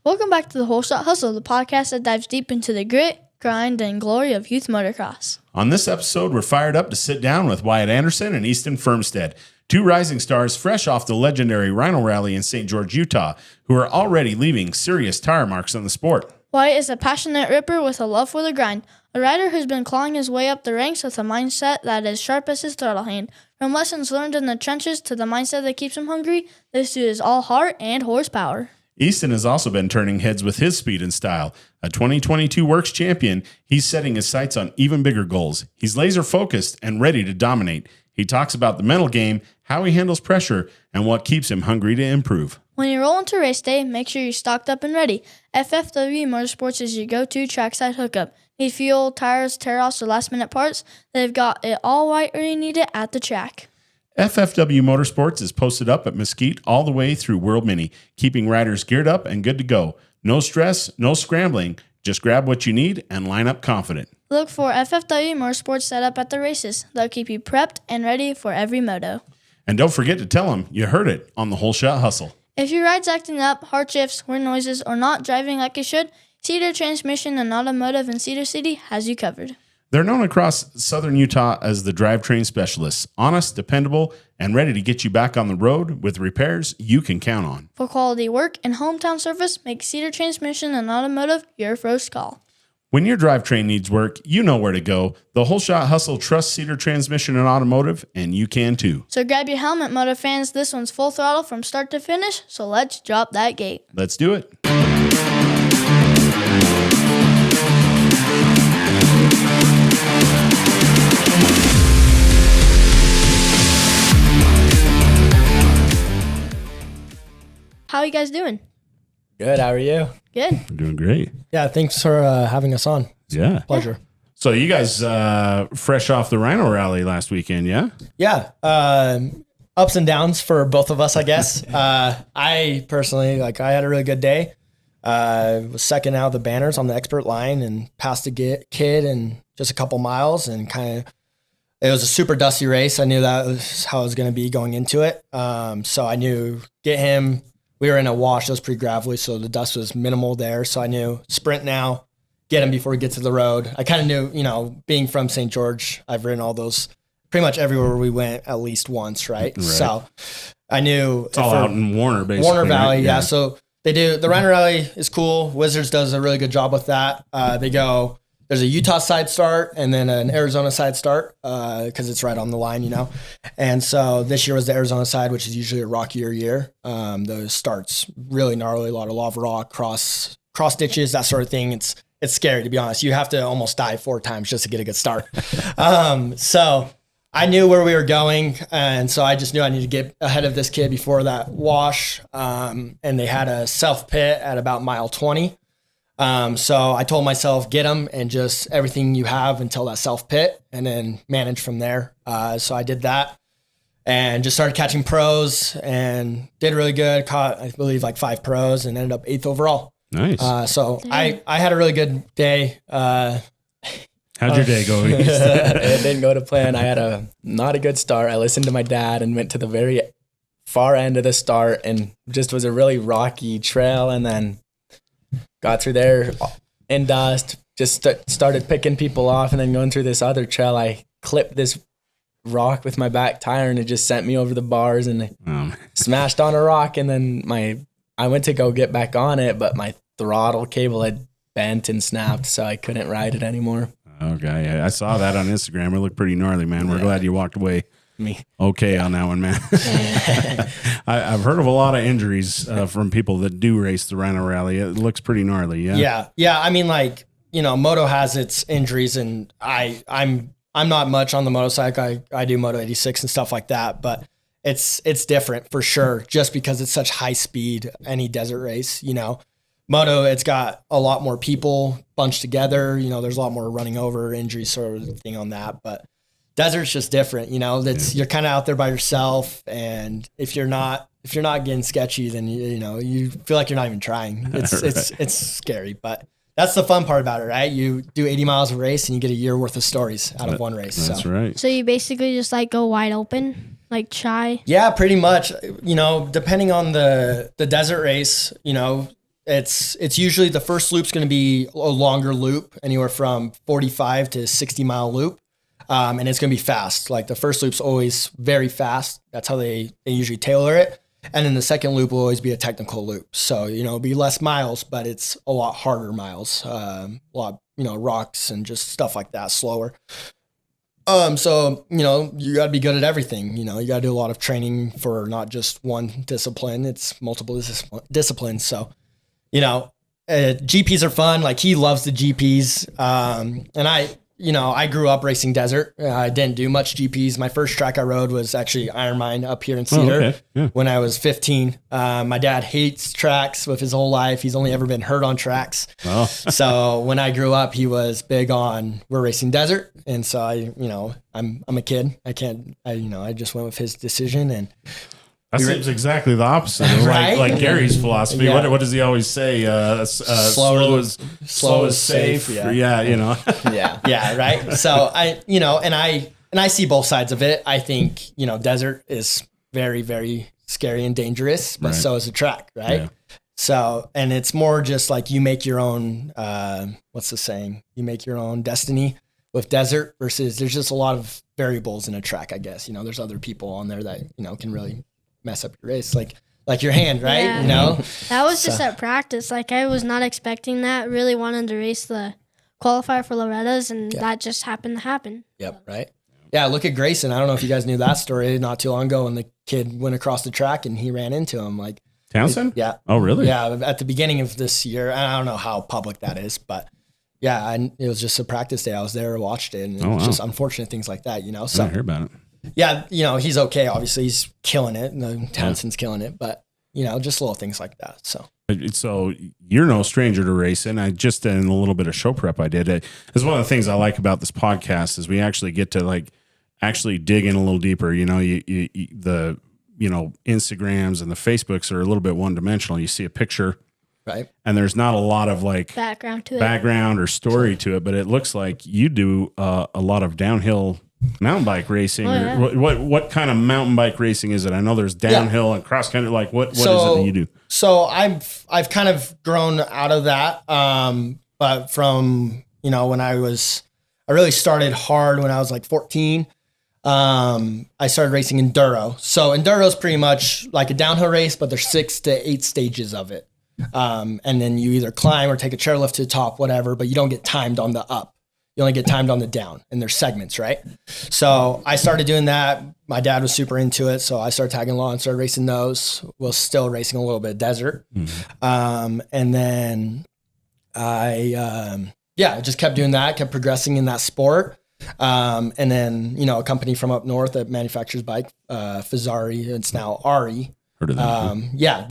Welcome back to the Holeshot Hustle, the podcast that dives deep into the grit, grind, and glory of youth motocross. On this episode, we're fired up to sit down with Wyatt Anderson and Easton Fjermestad, two rising stars fresh off the legendary Rhino Rally in St. George, Utah, who are already leaving serious tire marks on the sport. Wyatt is a passionate ripper with a love for the grind, a rider who's been clawing his way up the ranks with a mindset that is sharp as his throttle hand. From lessons learned in the trenches to the mindset that keeps him hungry, this dude is all heart and horsepower. Easton has also been turning heads with his speed and style. A 2022 Works champion, he's setting his sights on even bigger goals. He's laser focused and ready to dominate. He talks about the mental game, how he handles pressure, and what keeps him hungry to improve. When you roll into race day, make sure you're stocked up and ready. FFW Motorsports is your go-to trackside hookup. Need fuel, tires, tear-offs, or last-minute parts? They've got it all right where you need it at the track. FFW Motorsports is posted up at Mesquite all the way through World Mini, keeping riders geared up and good to go. No stress, no scrambling. Just grab what you need and line up confident. Look for FFW Motorsports set up at the races. They'll keep you prepped and ready for every moto. And don't forget to tell them you heard it on the Holeshot Hustle. If your ride's acting up, hard shifts, weird noises, or not driving like it should, Cedar Transmission and Automotive in Cedar City has you covered. They're known across southern Utah as the drivetrain specialists, honest, dependable, and ready to get you back on the road with repairs you can count on. For quality work and hometown service, make Cedar Transmission and Automotive your first call. When your drivetrain needs work, you know where to go. The Holeshot Hustle trusts Cedar Transmission and Automotive, and you can too. So grab your helmet, Moto fans. This one's full throttle from start to finish, so let's drop that gate. Let's do it. How are you guys doing? Good. How are you? Good. We're doing great. Yeah. Thanks for having us on. Yeah. Pleasure. So you guys fresh off the Rhino Rally last weekend, yeah? Yeah. Ups and downs for both of us, I guess. I personally, I had a really good day. Was second out of the banners on the expert line and passed a kid in just a couple miles, and it was a super dusty race. I knew that was how it was going to be going into it. So I knew get him. We were in a wash. It was pretty gravelly, so the dust was minimal there. So I knew sprint now, get him before he gets to the road. I kind of knew, being from St. George, I've ridden all those pretty much everywhere we went at least once, right? So I knew it's all out in Warner, basically. Warner Valley, right? yeah. So they do the Rhino Rally is cool. Wizards does a really good job with that. There's a Utah side start and then an Arizona side start because it's right on the line, And so this year was the Arizona side, which is usually a rockier year. The starts really gnarly, a lot of lava rock, cross ditches, that sort of thing. It's scary, to be honest. You have to almost die 4 times just to get a good start. So I knew where we were going, and so I just knew I needed to get ahead of this kid before that wash. And they had a self pit at about mile 20. So I told myself, get them and just everything you have until that self pit and then manage from there. So I did that and just started catching pros and did really good. Caught, I believe, 5 pros and ended up 8th overall. Nice. So I had a really good day. How'd your day go? It didn't go to plan. I had not a good start. I listened to my dad and went to the very far end of the start and just was a really rocky trail, and then got through there in dust, just started picking people off, and then going through this other trail, I clipped this rock with my back tire and it just sent me over the bars and smashed on a rock. And then I went to go get back on it, but my throttle cable had bent and snapped, so I couldn't ride it anymore. Okay. I saw that on Instagram. It looked pretty gnarly, man. We're glad you walked away okay on that one, man. I've heard of a lot of injuries from people that do race the Rhino Rally. It looks pretty gnarly. Yeah. I mean, Moto has its injuries, and I'm not much on the Moto side. I do Moto 86 and stuff like that, but it's different for sure, just because it's such high speed, any desert race, Moto, it's got a lot more people bunched together, there's a lot more running over injuries sort of thing on that, but desert's just different, you're kind of out there by yourself, and if you're not getting sketchy, then you feel like you're not even trying. It's scary, but that's the fun part about it, right? You do 80 miles of race and you get a year worth of stories out of one race. That's right. So you basically just go wide open, shy? Yeah, pretty much. Depending on the desert race, It's usually the first loop's going to be a longer loop, anywhere from 45 to 60 mile loop. And it's going to be fast. Like the first loop's always very fast. That's how they usually tailor it. And then the second loop will always be a technical loop. So, it'll be less miles, but it's a lot harder miles. A lot, rocks and just stuff like that, slower. So, you got to be good at everything. You got to do a lot of training for not just one discipline. It's multiple disciplines. So, GPs are fun. Like he loves the GPs. And I grew up racing desert. I didn't do much GPs. My first track I rode was actually Iron Mine up here in Cedar when I was 15. My dad hates tracks with his whole life. He's only ever been hurt on tracks. Oh. So when I grew up, he was big on we're racing desert. And so I'm a kid. I just went with his decision and that seems exactly the opposite of right? like Gary's philosophy. Yeah. What does he always say? Slow is safe. Yeah. Yeah. Right. So I see both sides of it. I think, desert is very, very scary and dangerous, but so is the track. Right. Yeah. So, and it's more just like you make your own, what's the saying? You make your own destiny with desert versus there's just a lot of variables in a track, I guess. There's other people on there that, can really mess up your race, like your hand, right? Yeah. That was just at practice. Like I was not expecting that. Really wanted to race the qualifier for Loretta's, and that just happened to happen. Yep, right. Yeah, look at Grayson. I don't know if you guys knew that story not too long ago when the kid went across the track and he ran into him. Like Townsend? Yeah. Oh, really? Yeah, at the beginning of this year. I don't know how public that is, but yeah, it was just a practice day. I was there, watched it, and it was just unfortunate things like that, So I hear about it. Yeah, he's okay. Obviously, he's killing it. Townsend's killing it, but just little things like that. So you're no stranger to racing. I just in a little bit of show prep I did. It's one of the things I like about this podcast is we actually get to actually dig in a little deeper. The Instagrams and the Facebooks are a little bit one dimensional. You see a picture, right? And there's not a lot of background or story to it, but it looks like you do a lot of downhill mountain bike racing. What kind of mountain bike racing is it? I know there's downhill and cross country. Like what is it that you do? So I've kind of grown out of that. But from when I really started hard when I was like 14. I started racing enduro. So enduro is pretty much like a downhill race, but there's 6 to 8 stages of it. And then you either climb or take a chairlift to the top, whatever, but you don't get timed on the up. You only get timed on the down, and there's segments, right? So I started doing that. My dad was super into it, so I started tagging along and started racing those. Was still racing a little bit of desert. Mm-hmm. And then I just kept doing that, kept progressing in that sport. And then, a company from up north that manufactures bike, Fazari, it's now Ari. Heard of that?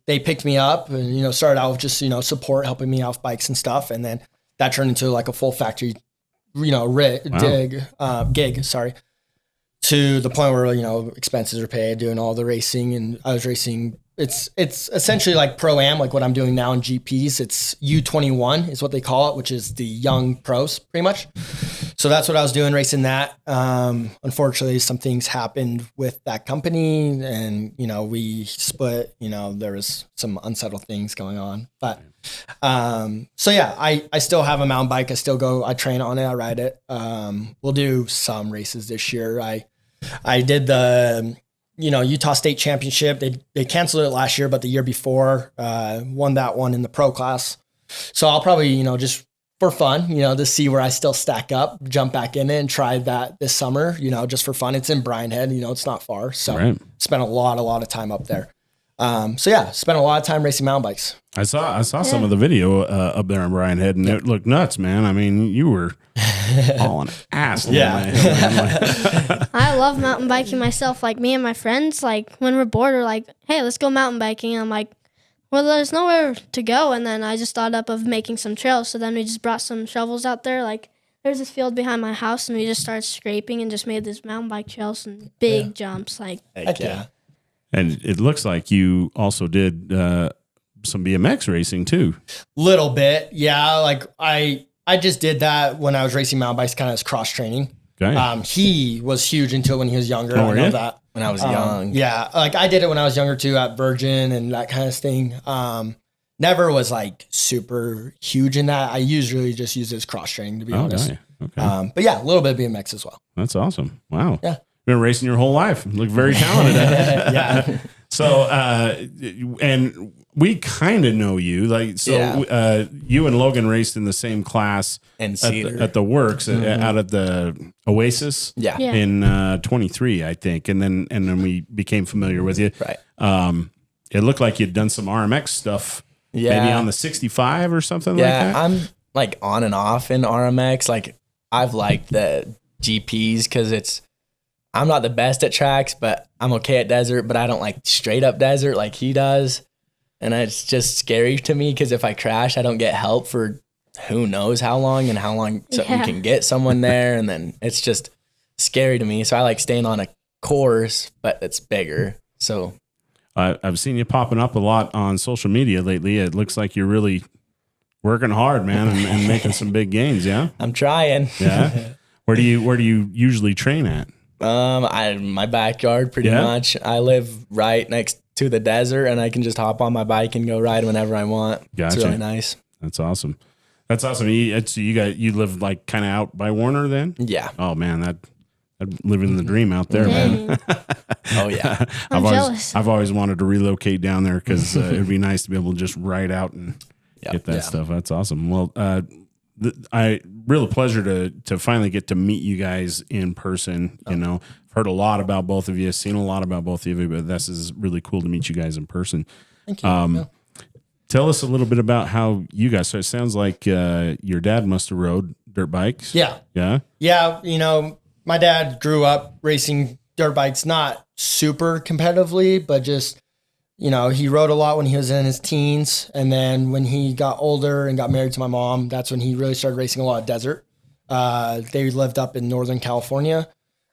They picked me up and, started out with just, support, helping me off bikes and stuff. And then that turned into like a full factory gig, to the point where, expenses are paid, doing all the racing. And I was racing, it's essentially like Pro-Am, like what I'm doing now in GPs. It's U21 is what they call it, which is the young pros pretty much. So that's what I was doing, racing that. Unfortunately, some things happened with that company and, we split, there was some unsettled things going on, but I still have a mountain bike. I still go, I train on it. I ride it. We'll do some races this year. I did the, Utah State Championship. They canceled it last year, but the year before, won that one in the pro class. So I'll probably, just for fun, to see where I still stack up, jump back in it and try that this summer, just for fun. It's in Bryan Head, it's not far. So spent a lot of time up there. Spent a lot of time racing mountain bikes. I saw some of the video up there in Bryan Head, and it looked nuts, man. I mean, you were hauling ass. I love mountain biking myself. Like me and my friends, like when we're bored, we're like, "Hey, let's go mountain biking." And I'm like, "Well, there's nowhere to go." And then I just thought up of making some trails. So then we just brought some shovels out there. Like there's this field behind my house, and we just started scraping and just made this mountain bike trails and big jumps. Like heck yeah. And it looks like you also did some BMX racing too. Little bit. Yeah. Like I just did that when I was racing mountain bikes kind of as cross training. Okay. He was huge into it when he was younger. I know that. When I was young. Yeah. Like I did it when I was younger too at Virgin and that kind of thing. never was like super huge in that. I usually just use it as cross training, to be honest. Okay. Okay. But yeah, a little bit of BMX as well. That's awesome. Wow. Yeah. Been racing your whole life. Look very talented at it. Yeah. So, and we kind of know you. Like, so you and Logan raced in the same class And at Cedar. the Works out at the Oasis. Yeah. Yeah. In 23, I think, and then we became familiar with you. Right. It looked like you'd done some RMX stuff, Yeah. maybe on the 65 or something like Yeah, that. I'm like on and off in RMX. Like I've liked the GPs because I'm not the best at tracks, but I'm okay at desert, but I don't like straight up desert like he does. And it's just scary to me because if I crash, I don't get help for who knows how long so you can get someone there. And then it's just scary to me. So I like staying on a course, but it's bigger. So I've seen you popping up a lot on social media lately. It looks like you're really working hard, man, and making some big gains. Yeah. I'm trying. Yeah. Where do you usually train at? My backyard pretty much. I live right next to the desert and I can just hop on my bike and go ride whenever I want. Gotcha. It's really nice. That's awesome. That's awesome. You live like kind of out by Warner then? Yeah. Oh man, that living the dream out there, man. Oh yeah. I'm jealous. I've always wanted to relocate down there because it'd be nice to be able to just ride out and get that stuff. That's awesome. Well, real pleasure to finally get to meet you guys in person. You know, I've heard a lot about both of you, seen a lot about both of you, but this is really cool to meet you guys in person. Thank you. Tell us a little bit about how you guys. So it sounds like your dad must have rode dirt bikes. Yeah. Yeah. Yeah. You know, my dad grew up racing dirt bikes, not super competitively, but just, you know, he rode a lot when he was in his teens. And then when he got older and got married to my mom, that's when he really started racing a lot of desert. They lived up in Northern California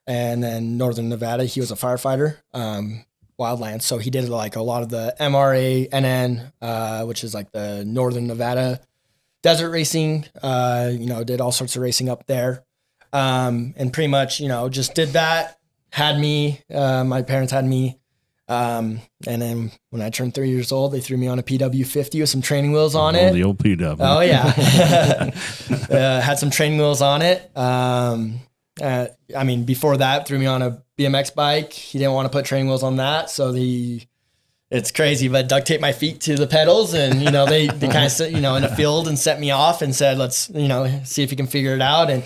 and then Northern Nevada. He was a firefighter, wildlands. So he did like a lot of the MRA NN, which is like the Northern Nevada desert racing, did all sorts of racing up there. And pretty much, just did that, had me, my parents had me. And then when I turned 3 years old, they threw me on a PW50 with some training wheels on it. The old PW. Oh yeah. Had some training wheels on it. Before that threw me on a BMX bike. He didn't want to put training wheels on that. So it's crazy, but duct taped my feet to the pedals and, they kind of sit, in a field and set me off and said, let's, see if you can figure it out. And,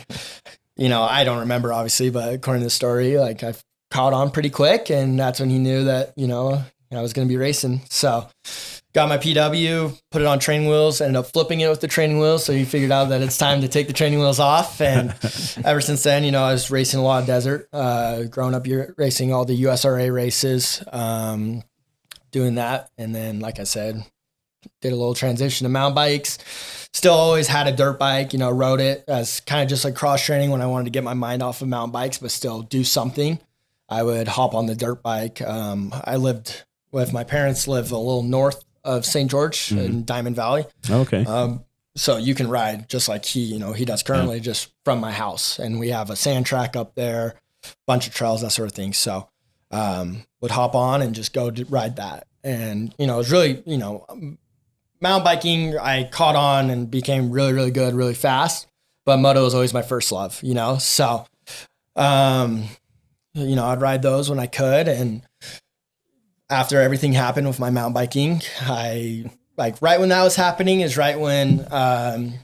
I don't remember obviously, but according to the story, like I caught on pretty quick and that's when he knew that, I was going to be racing. So got my PW, put it on training wheels, ended up flipping it with the training wheels. So he figured out that it's time to take the training wheels off. And ever since then, I was racing a lot of desert, growing up racing all the USRA races, doing that. And then, like I said, did a little transition to mountain bikes. Still always had a dirt bike, rode it as kind of just like cross training when I wanted to get my mind off of mountain bikes, but still do something. I would hop on the dirt bike. I lived with my parents, live a little north of St. George in Diamond Valley. Okay. So you can ride just like he does currently just from my house. And we have a sand track up there, bunch of trails, that sort of thing. So would hop on and just go ride that. And, it was really, mountain biking, I caught on and became really, really good, really fast. But moto was always my first love, So, I'd ride those when I could. And after everything happened with my mountain biking, right when that was happening is right when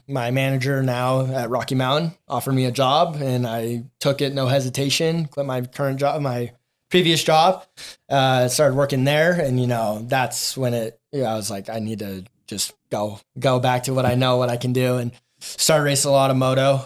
my manager now at Rocky Mountain offered me a job and I took it, no hesitation, quit my current job, my previous job, started working there. And, that's when I was like, I need to just go back to what I know, what I can do, and started racing a lot of moto.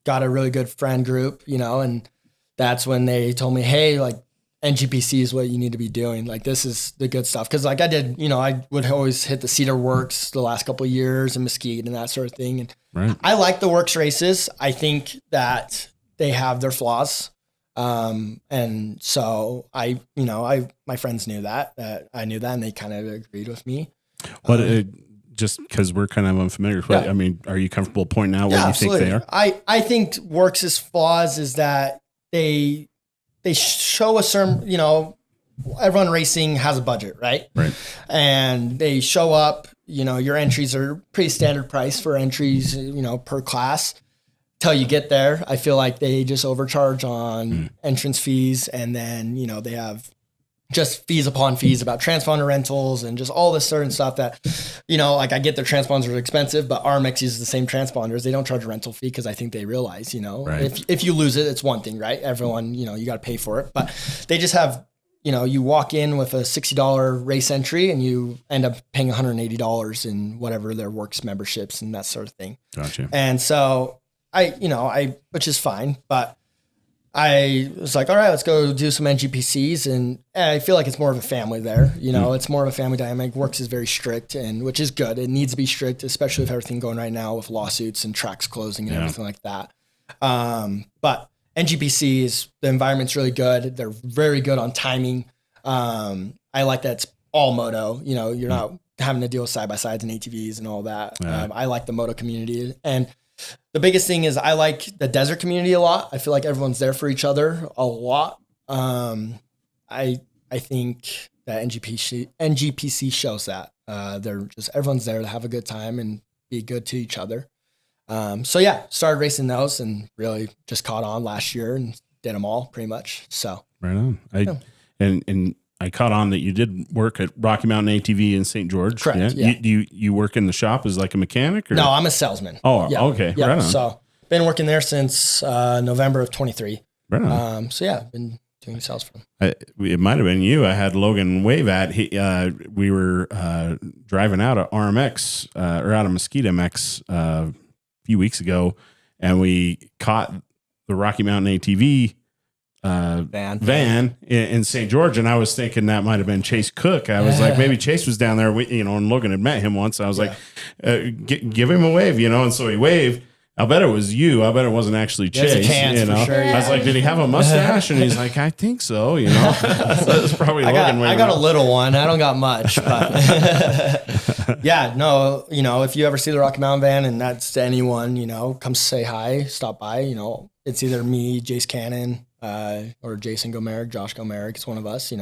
Got a really good friend group, and that's when they told me, hey, like NGPC is what you need to be doing. Like, this is the good stuff. Cause like I did, I would always hit the Cedar Works the last couple of years and Mesquite and that sort of thing. And right. I like the Works races. I think that they have their flaws. And so my friends knew that I knew that and they kind of agreed with me. But just because we're kind of unfamiliar with it, I mean, are you comfortable pointing out what you absolutely. think they are? I think Works' flaws is that they show a certain, everyone racing has a budget, right? Right. And they show up, your entries are pretty standard price for entries, per class. Till you get there, I feel like they just overcharge on entrance fees. And then, they have just fees upon fees about transponder rentals and just all this certain stuff that, like I get their transponders are expensive, but RMX uses the same transponders. They don't charge a rental fee because I think they realize, Right. if you lose it, it's one thing, right? Everyone, you got to pay for it. But they just have, you walk in with a $60 race entry and you end up paying $180 in whatever their works memberships and that sort of thing. Gotcha. And so which is fine, but I was like, all right, let's go do some NGPCs. And I feel like it's more of a family there. It's more of a family dynamic. Works is very strict, and which is good. It needs to be strict, especially with everything going right now with lawsuits and tracks closing and everything like that. But NGPCs, the environment's really good. They're very good on timing. I like that it's all moto. You're not having to deal with side-by-sides and ATVs and all that. Yeah. I like the moto community. And the biggest thing is I like the desert community a lot. I feel like everyone's there for each other a lot. I think that NGPC shows that. Everyone's there to have a good time and be good to each other. Started racing those and really just caught on last year and did them all pretty much. So right on. And I caught on that you did work at Rocky Mountain ATV in St. George. Correct. Yeah. You work in the shop as like a mechanic? Or? No, I'm a salesman. Oh, yeah. Okay. Yeah. Right on. So been working there since November of 23. Right on. Been doing sales for them. It might have been you. I had Logan wave at. We were driving out of RMX or out of Mesquite MX a few weeks ago, and we caught the Rocky Mountain ATV van in St. George, and I was thinking that might have been Chase Cook. I was like, maybe Chase was down there, and Logan had met him once. I was like, give him a wave, and so he waved. I'll bet it was you. I bet it wasn't actually Chase. There's a chance for sure, I was like, did he have a mustache? And he's like, I think so. So it's probably Logan. I got a little one. I don't got much, but if you ever see the Rocky Mountain van and that's to anyone, come say hi, stop by. It's either me, Jace Cannon, or Jason Gomerick, Josh Gomerick. It's one of us.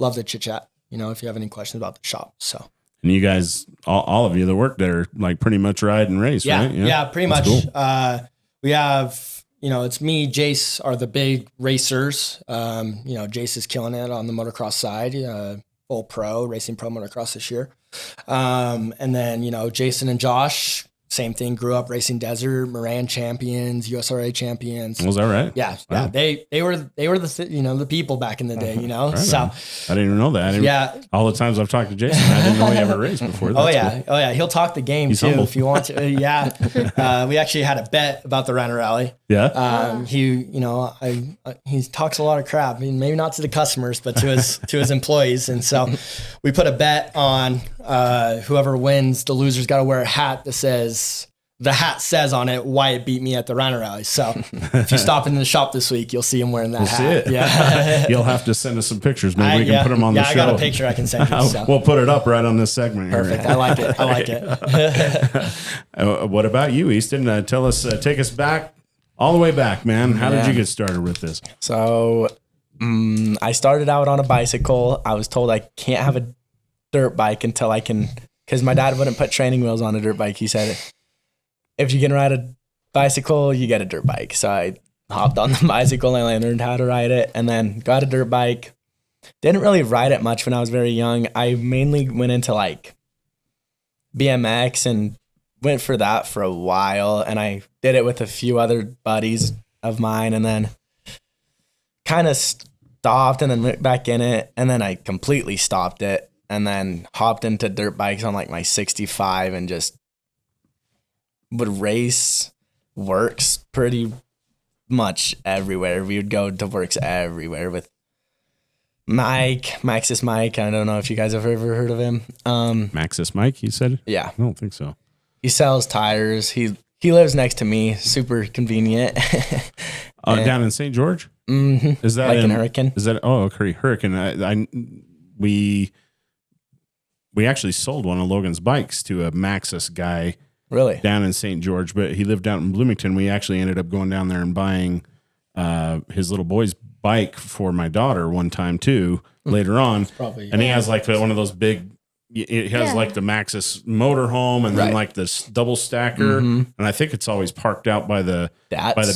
Love to chit chat. If you have any questions about the shop, so. And you guys, all of you that work there, like pretty much ride and race, right? Yeah, pretty That's much. Cool. We have, it's me, Jace are the big racers. Jace is killing it on the motocross side, full pro, racing pro motocross this year. And then, Jason and Josh, same thing, grew up racing desert, Moran champions, USRA champions. Was that right? Yeah. Wow. They were the people back in the day, Right so on. I didn't even know that. All the times I've talked to Jason, I didn't know he ever raced before. That's cool. He'll talk the game. He's too humble. If you want to. We actually had a bet about the Rhino Rally. Yeah. He talks a lot of crap. I mean, maybe not to the customers, but to his employees. And so we put a bet on whoever wins. The loser's got to wear a hat that says. The hat says on it, Wyatt beat me at the Rhino Rally. So if you stop in the shop this week, you'll see him wearing that hat. See it. Yeah. You'll have to send us some pictures. Maybe we can put them on the show. I got a picture I can send you. So. We'll put it up right on this segment. Perfect. I like it. What about you, Easton? Tell us, take us back, all the way back, man. How did you get started with this? So I started out on a bicycle. I was told I can't have a dirt bike until I can, because my dad wouldn't put training wheels on a dirt bike. He said, if you can ride a bicycle, you get a dirt bike. So I hopped on the bicycle and I learned how to ride it and then got a dirt bike. Didn't really ride it much when I was very young. I mainly went into like BMX and went for that for a while. And I did it with a few other buddies of mine and then kind of stopped and then went back in it. And then I completely stopped it and then hopped into dirt bikes on like my 65 and just would race works pretty much everywhere. We would go to works everywhere with Maxis Mike. I don't know if you guys have ever heard of him. Maxis Mike, you said? Yeah. I don't think so. He sells tires. He lives next to me. Super convenient. Down in St. George? Mm-hmm. Is that like in Hurricane? Is that Hurricane? We actually sold one of Logan's bikes to a Maxis guy. Really? Down in St. George, but he lived out in Bloomington. We actually ended up going down there and buying his little boy's bike for my daughter one time too, later on. Probably. And he has like one of those big, it has like the Maxxis motorhome and then like this double stacker. And I think it's always parked out by the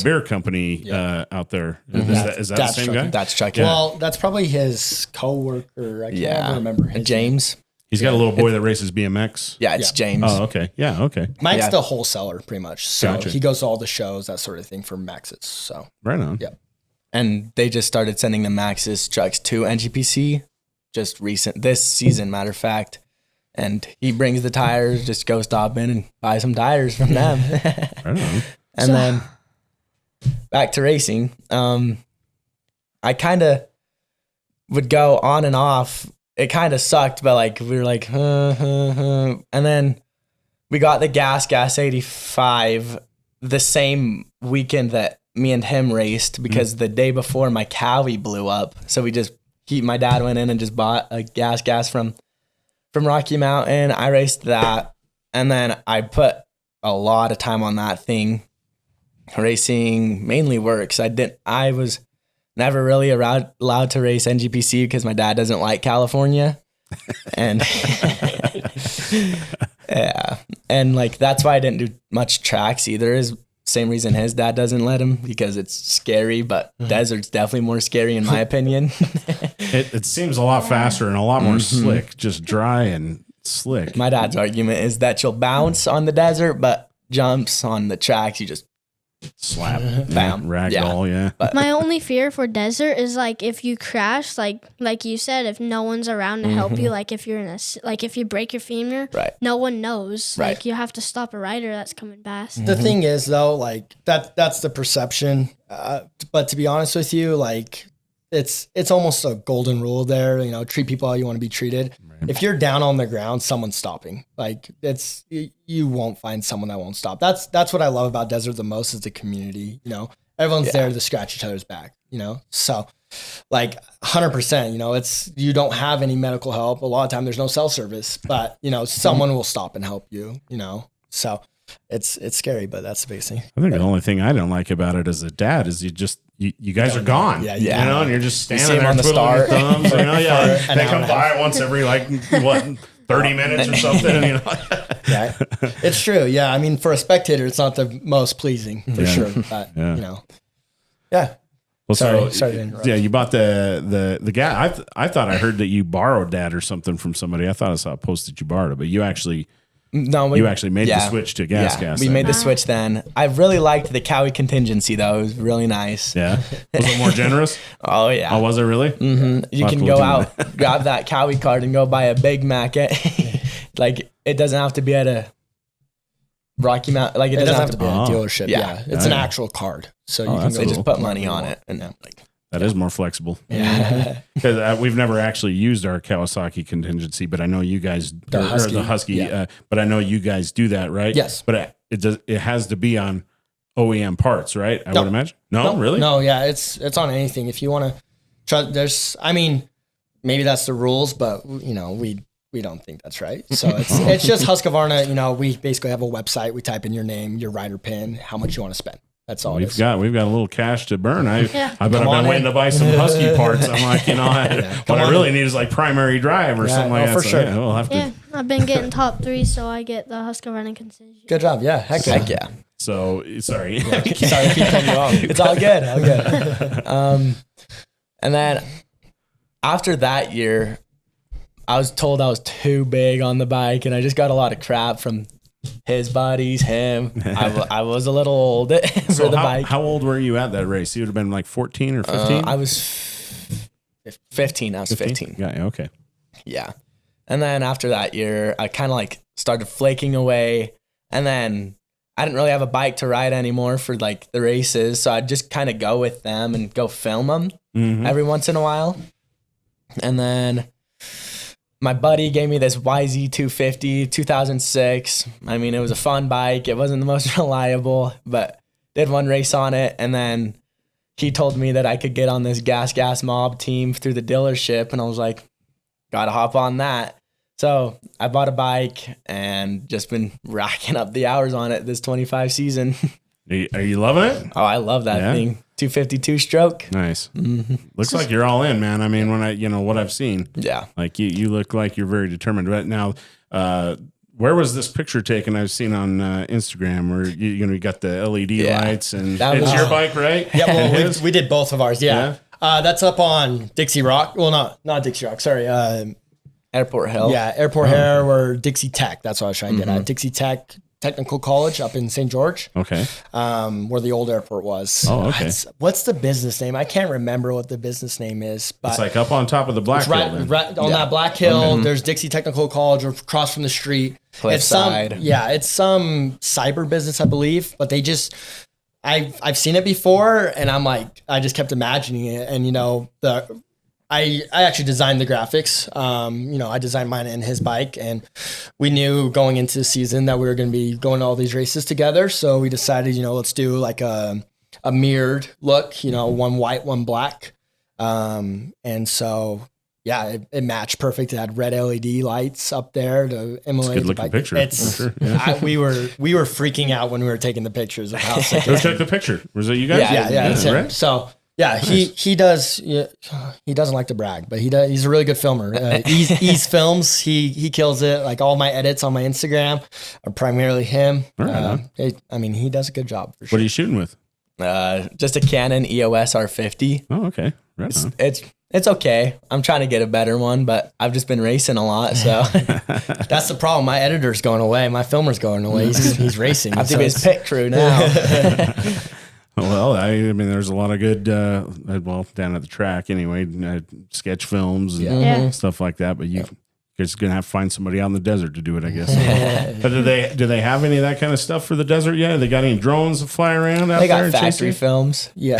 beer company out there. Is that the same guy? That's Chuck. Well, that's probably his co-worker. I can't remember his James. He's got a little boy that races BMX. Yeah, it's James. Oh, okay. Yeah, okay. Mike's the wholesaler pretty much. So Gotcha. he goes to all the shows, that sort of thing for Maxxis. So Right on. Yeah. And they just started sending the Maxxis trucks to NGPC just this season, matter of fact. And he brings the tires, just go stop in and buy some tires from them. Right on. And then back to racing. I kind of would go on and off. It kind of sucked, but like we were like, and then we got the gas 85 the same weekend that me and him raced because the day before my Cowie blew up. So my dad went in and just bought a gas from Rocky Mountain. I raced that, and then I put a lot of time on that thing. Racing mainly works. I was never really allowed to race NGPC because my dad doesn't like California. And yeah. And like, that's why I didn't do much tracks either, is same reason his dad doesn't let him, because it's scary, but desert's definitely more scary in my opinion. It seems a lot faster and a lot more slick, just dry and slick. My dad's argument is that you'll bounce on the desert, but jumps on the tracks, you just slap, bam, ragdoll, yeah. My only fear for desert is like if you crash, like you said, if no one's around to help you, like if you're if you break your femur, Right. no one knows. Right. Like you have to stop a rider that's coming past. the thing is though, like that's the perception. But to be honest with you, like it's almost a golden rule there, treat people how you want to be treated. Right. If you're down on the ground, someone's stopping. Like you won't find someone that won't stop. That's what I love about desert the most, is the community. Everyone's there to scratch each other's back, so like 100%, it's, you don't have any medical help. A lot of time there's no cell service, but someone will stop and help you, so it's scary, but that's the biggest thing. I think the only thing I don't like about it as a dad is you guys are gone. Yeah. And you're just standing there on the twiddling your start. thumbs. They come by once every 30 minutes or something. Right. It's true. Yeah. I mean, for a spectator, it's not the most pleasing for sure. But yeah. Well, Sorry to interrupt. you bought the guy. I thought I heard that you borrowed that or something from somebody. I thought I saw a post that you borrowed it, but you actually made the switch to gas. We made the switch then. I really liked the Cowie contingency though. It was really nice. Yeah. Was it more generous? Oh yeah. Oh, was it really? Mm-hmm. You can go out, grab that Cowie card and go buy a Big Mac. Like it doesn't have to be at a Rocky Mountain. Like it doesn't have to be at a dealership. Yeah. It's an actual card. So you can just put money on it and like. That is more flexible. Yeah. Because we've never actually used our Kawasaki contingency, but I know you guys, the Husky, but I know you guys do that, right? Yes. But it has to be on OEM parts, right? I would imagine. No, really? No, yeah. It's on anything. If you want to try, maybe that's the rules, but we don't think that's right. So it's just Husqvarna. We basically have a website. We type in your name, your rider pin, how much you want to spend. That's all we've got a little cash to burn. I bet I've been waiting to buy some Husky parts. I'm like, what I really need is like primary drive or something like that. For sure. Yeah, we'll have to. Yeah, I've been getting top 3, so I get the Husqvarna contingency. Good job. Yeah. Heck yeah. So sorry. Sorry to keep cutting you off. It's all good. And then after that year, I was told I was too big on the bike, and I just got a lot of crap from his buddies, him. I was a little old for the bike. How old were you at that race? You would have been like 14 or 15? I was 15. I was 15. Yeah, okay. Yeah. And then after that year, I kind of like started flaking away. And then I didn't really have a bike to ride anymore for like the races. So I'd just kind of go with them and go film them every once in a while. And then my buddy gave me this YZ250 2006. I mean, it was a fun bike. It wasn't the most reliable, but did one race on it. And then he told me that I could get on this gas mob team through the dealership. And I was like, gotta hop on that. So I bought a bike and just been racking up the hours on it this 25 season. Are you loving it? Oh, I love that thing. 252 stroke. Nice. Looks like you're all in, man. I mean, when what I've seen, Yeah. like you look like you're very determined. But now, where was this picture taken? I've seen on Instagram where you got the LED lights and That it's was- your bike, right? Yeah, well, It is? we did both of ours. Yeah. That's up on Dixie Rock. Well, not Dixie Rock. Sorry. Airport Hill. Yeah, Airport Hair or Dixie Tech. That's what I was trying to get at. Dixie Tech Technical College up in St. George, Okay. where the old airport was. Oh, okay. What's the business name? I can't remember what the business name is, but It's like up on top of the Black it's Hill. right, then. right on that Black Hill. There's Dixie Technical College across from the street. Cliffside. It's some cyber business, I believe, but they just. I've seen it before, and I'm like, I just kept imagining it, and I actually designed the graphics. I designed mine and his bike, and we knew going into the season that we were going to be going to all these races together. So we decided, let's do like a mirrored look, one white, one black. And so, yeah, it matched perfect. It had red LED lights up there to emulate Good the looking bike. picture. It's, for sure. Yeah. we were freaking out when we were taking the pictures of how sick. Go check the picture. Was it you guys? Yeah, it's him. right? So yeah, he does. He doesn't like to brag, but he does. He's a really good filmer. Ease films. He kills it. Like all my edits on my Instagram are primarily him. All right, he does a good job for What sure. are you shooting with? Just a Canon EOS R50. Oh, okay. Right on. It's okay. I'm trying to get a better one, but I've just been racing a lot, so That's the problem. My editor's going away. My filmer's going away. He's racing. I have to so be his pit crew now. Well, I mean, there's a lot of good, down at the track anyway, sketch films and Yeah. stuff like that. But you're just gonna have to find somebody out in the desert to do it, I guess. But do they have any of that kind of stuff for the desert yet? They got any drones that fly around out They there? got and chase factory you? films. Yeah.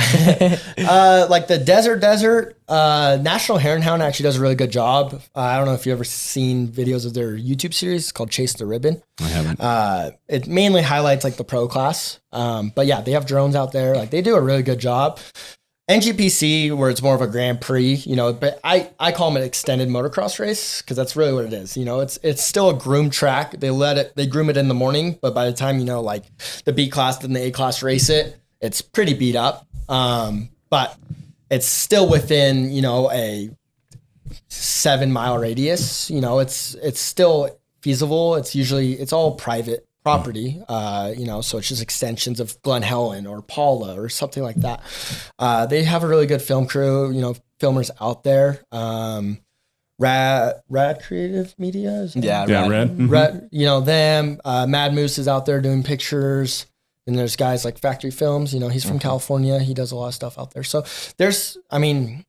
Like the desert, National Hare and Hound actually does a really good job. I don't know if you ever seen videos of their YouTube series called Chase the Ribbon. I haven't. It mainly highlights like the pro class. But yeah, they have drones out there. Like they do a really good job. NGPC, where it's more of a Grand Prix, but I call them an extended motocross race because that's really what it is. It's still a groomed track. They groom it in the morning, but by the time, like the B class and the A class race it, it's pretty beat up. But it's still within, a 7-mile radius. It's still feasible. It's all private property, so it's just extensions of Glen Helen or Paula or something like that. They have a really good film crew, filmers out there. Rad Creative Media. Is that Yeah, Red. Mhm. Red, them. Mad Moose is out there doing pictures. And there's guys like Factory Films. He's from California. He does a lot of stuff out there. So there's, Mad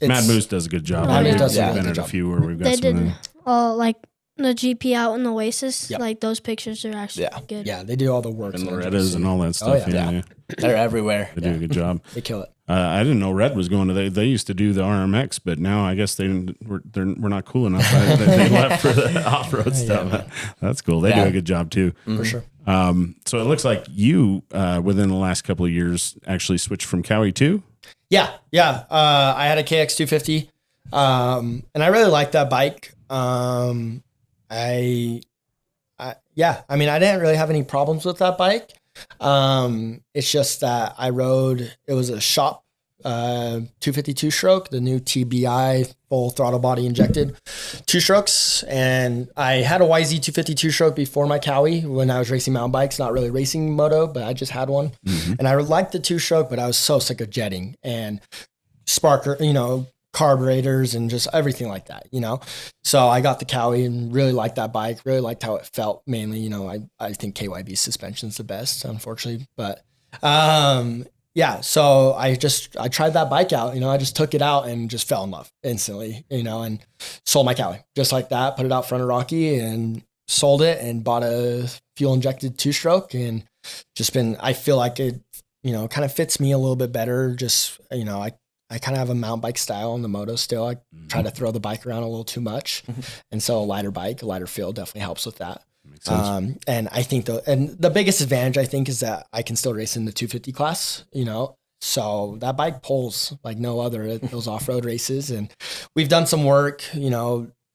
Moose does a good job. Mad Moose We've does a really been good at a job. few where we've got They some of did them. like the GP out in Oasis. Yep. Like those pictures are actually good. Yeah, they do all the work. And so Loretta's and all that stuff. yeah. Yeah. They're everywhere. They do a good job. They kill it. I didn't know Red was going to. They used to do the RMX, but now I guess we're not cool enough. They left for the off road stuff. That's cool. They do Yeah. a good job too. For sure. So it looks like you within the last couple of years actually switched from Cowie too. Yeah. I had a KX 250, and I really liked that bike. I didn't really have any problems with that bike. It's just that it was a shop 252 stroke, the new TBI full throttle body injected 2 strokes. And I had a YZ 252 stroke before my Cowie when I was racing mountain bikes, not really racing moto, but I just had one. And I liked the 2 stroke, but I was so sick of jetting and sparker, carburetors and just everything like that, So I got the Cowie and really liked that bike, really liked how it felt mainly. I think KYB suspension's the best, unfortunately. But so I tried that bike out, I just took it out and just fell in love instantly, and sold my Cowie just like that, put it out front of Rocky and sold it and bought a fuel injected 2-stroke and just I feel like it, kind of fits me a little bit better. Just, I kind of have a mountain bike style on the moto still. I try to throw the bike around a little too much. And so a lighter feel definitely helps with that. Makes sense. And I think the biggest advantage I think is that I can still race in the 250 class, so that bike pulls like no other at those off-road races. And we've done some work,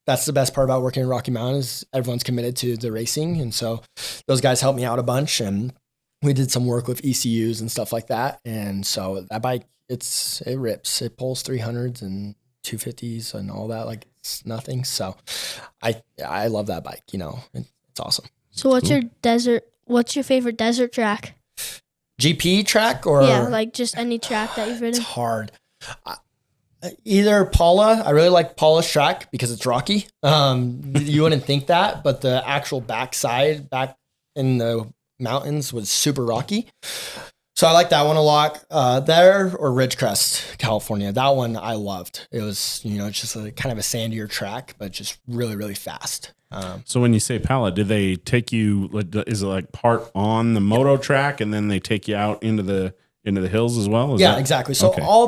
that's the best part about working in Rocky Mountain is everyone's committed to the racing. And so those guys helped me out a bunch and we did some work with ECUs and stuff like that. And so that bike, it rips. It pulls 300s and 250s and all that. Like it's nothing. So I love that bike. You know, it's awesome. So what's your favorite desert track? GP track or Yeah, like just any track that you've ridden. it's hard. Either Paula, I really like Paula's track because it's rocky. You wouldn't think that, but the actual backside back in the mountains was super rocky. So I like that one a lot. There or Ridgecrest, California. That one I loved. It was, you know, it's just a kind of a sandier track, but just really, really fast. So when you say Pala, did they take you? Is it like part on the moto track, and then they take you out into the hills as well? Yeah, exactly. So okay. all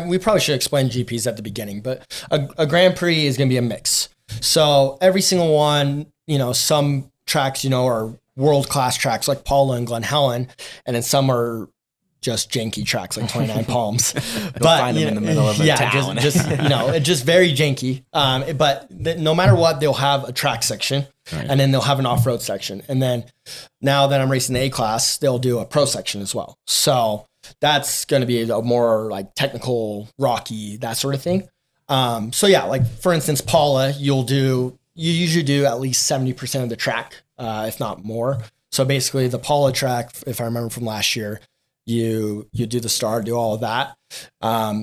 we probably should explain GPs at the beginning, but a Grand Prix is going to be a mix. So every single one, you know, some tracks, you know, are world-class tracks like Paula and Glen Helen, and then some are just janky tracks like 29 Palms. But find them in the middle of a town. just you know, it's just very janky. But no matter what, they'll have a track section, Right. and then they'll have an off-road section. And then now that I'm racing the A class, they'll do a pro section as well. So that's going to be a more like technical, rocky, that sort of thing. So yeah, like for instance, Paula, you usually do at least 70% of the track, if not more. So basically the Paula track, if I remember from last year, you do the star, do all of that.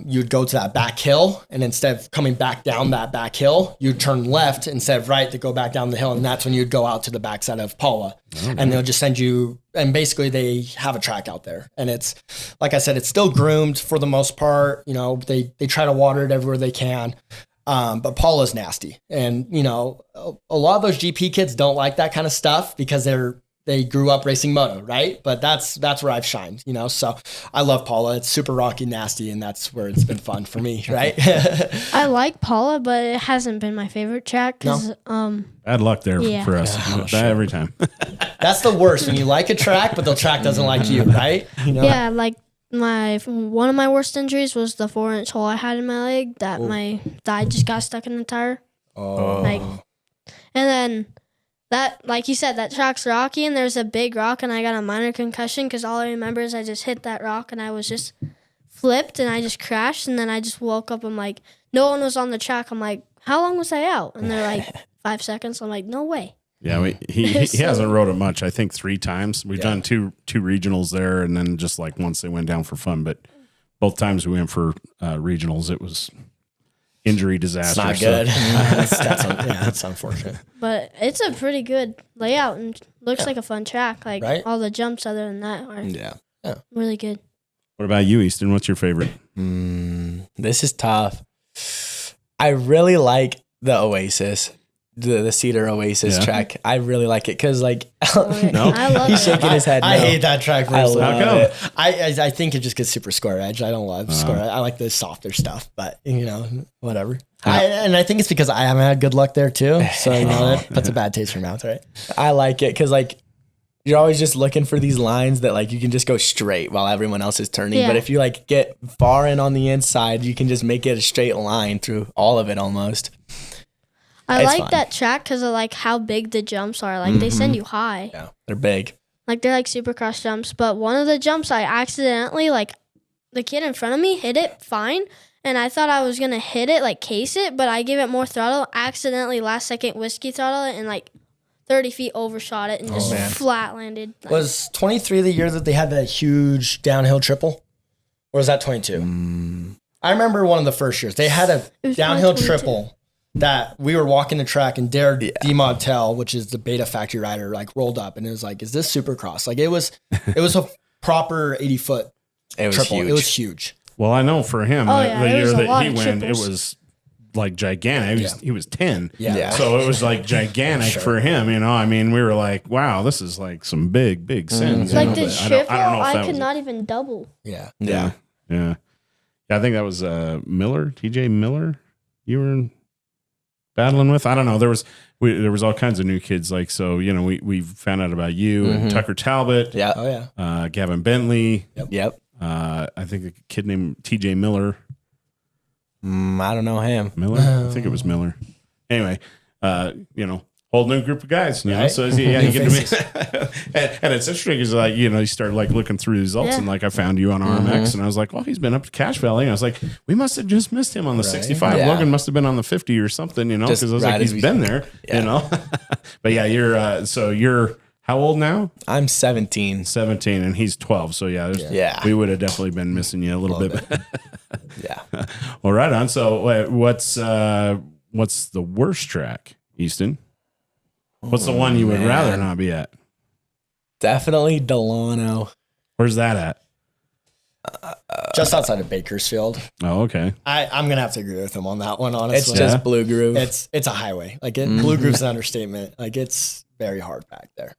You'd go to that back hill, and instead of coming back down that back hill, you'd turn left instead of right to go back down the hill. And that's when you'd go out to the backside of Paula, and they'll just send you, and basically they have a track out there. And it's, like I said, it's still groomed for the most part. You know, they try to water it everywhere they can. But Paula's nasty. And, you know, a lot of those GP kids don't like that kind of stuff because they grew up racing moto, right? But that's where I've shined, you know? So I love Paula. It's super rocky, nasty, and that's where it's been fun for me, right? I like Paula, but it hasn't been my favorite track because Bad luck there Yeah. for us. Every time. That's the worst, when you like a track, but the track doesn't like you, right? You know? yeah, like one of my worst injuries was the 4-inch hole I had in my leg that my thigh just got stuck in the tire. Oh. Like, and then that, like you said, that track's rocky, and there's a big rock, and I got a minor concussion because all I remember is I just hit that rock, and I was just flipped, and I just crashed, and then I just woke up. I'm like, no one was on the track. I'm like, how long was I out? And they're like, 5 seconds. I'm like, no way. Yeah, he hasn't rode it much. I think 3 times. We've done two regionals there, and then just like once they went down for fun. But both times we went for regionals, it was injury disaster. It's not good. That's unfortunate. But it's a pretty good layout and looks like a fun track. Like Right? all the jumps other than that are Yeah. really good. What about you, Easton? What's your favorite? This is tough. I really like the Oasis, the Cedar Oasis track. I really like it because, like, No? I love he's it. shaking his head. I no. hate that track. I Personally. love How come? it. I think it just gets super square edge. I don't love square. I like the softer stuff, but you know, whatever. And I think it's because I haven't had good luck there too. So you know, that puts a bad taste in your mouth, right? I like it because, like, you're always just looking for these lines that, like, you can just go straight while everyone else is turning. Yeah. But if you, like, get far in on the inside, you can just make it a straight line through all of it almost. I It's like fun. that track because of like how big the jumps are. Like they send you high. Yeah, they're big. Like they're like supercross jumps. But one of the jumps I accidentally, like the kid in front of me hit it fine. And I thought I was going to hit it, like case it. But I gave it more throttle. Accidentally last second whiskey throttle it and like 30 feet overshot it and just flat landed. Like, Was 23 the year that they had that huge downhill triple? Or was that 22? I remember one of the first years. They had a was downhill 22. triple that we were walking the track and Dare DeMontel, which is the Beta Factory rider, like rolled up and it was like, is this Supercross? Like it was a proper 80-foot It was triple. huge. It was huge. Well, I know for him, Oh, the yeah, there year was a that lot he of went, triples. it was like gigantic. He was 10. Yeah. So it was like gigantic for him, you know. I mean, we were like, wow, this is like some big sins. you like know, the but triple, I don't know if I that could was not even double. Yeah. Yeah. I think that was Miller, TJ Miller. You were battling with. I don't know. There was all kinds of new kids. Like, so, you know, we found out about you and Tucker Talbot. Yeah. Oh yeah. Gavin Bentley. Yep. I think a kid named TJ Miller. I don't know him. I think it was Miller. Anyway, you know, whole new group of guys, you know. Right. So yeah, you get to meet, and it's interesting because like you start like looking through results, and like I found you on RMX, and I was like, well, he's been up to Cache Valley, and I was like, we must have just missed him on the 65. Yeah. Logan must have been on the 50 or something, you know, Just because I was right like, as he's we- been there, you know. But yeah, you're how old now? I'm 17. 17, and he's 12. So yeah, Yeah. we would have definitely been missing you a little bit. Yeah. Well, right on. So what's the worst track, Easton? What's the one you would rather not be at? Definitely Delano. Where's that at? Just outside of Bakersfield. Oh, okay. I'm gonna have to agree with him on that one. It's Honestly, just Blue Groove. it's a highway. Like Blue Groove's an understatement. Like it's very hard back there.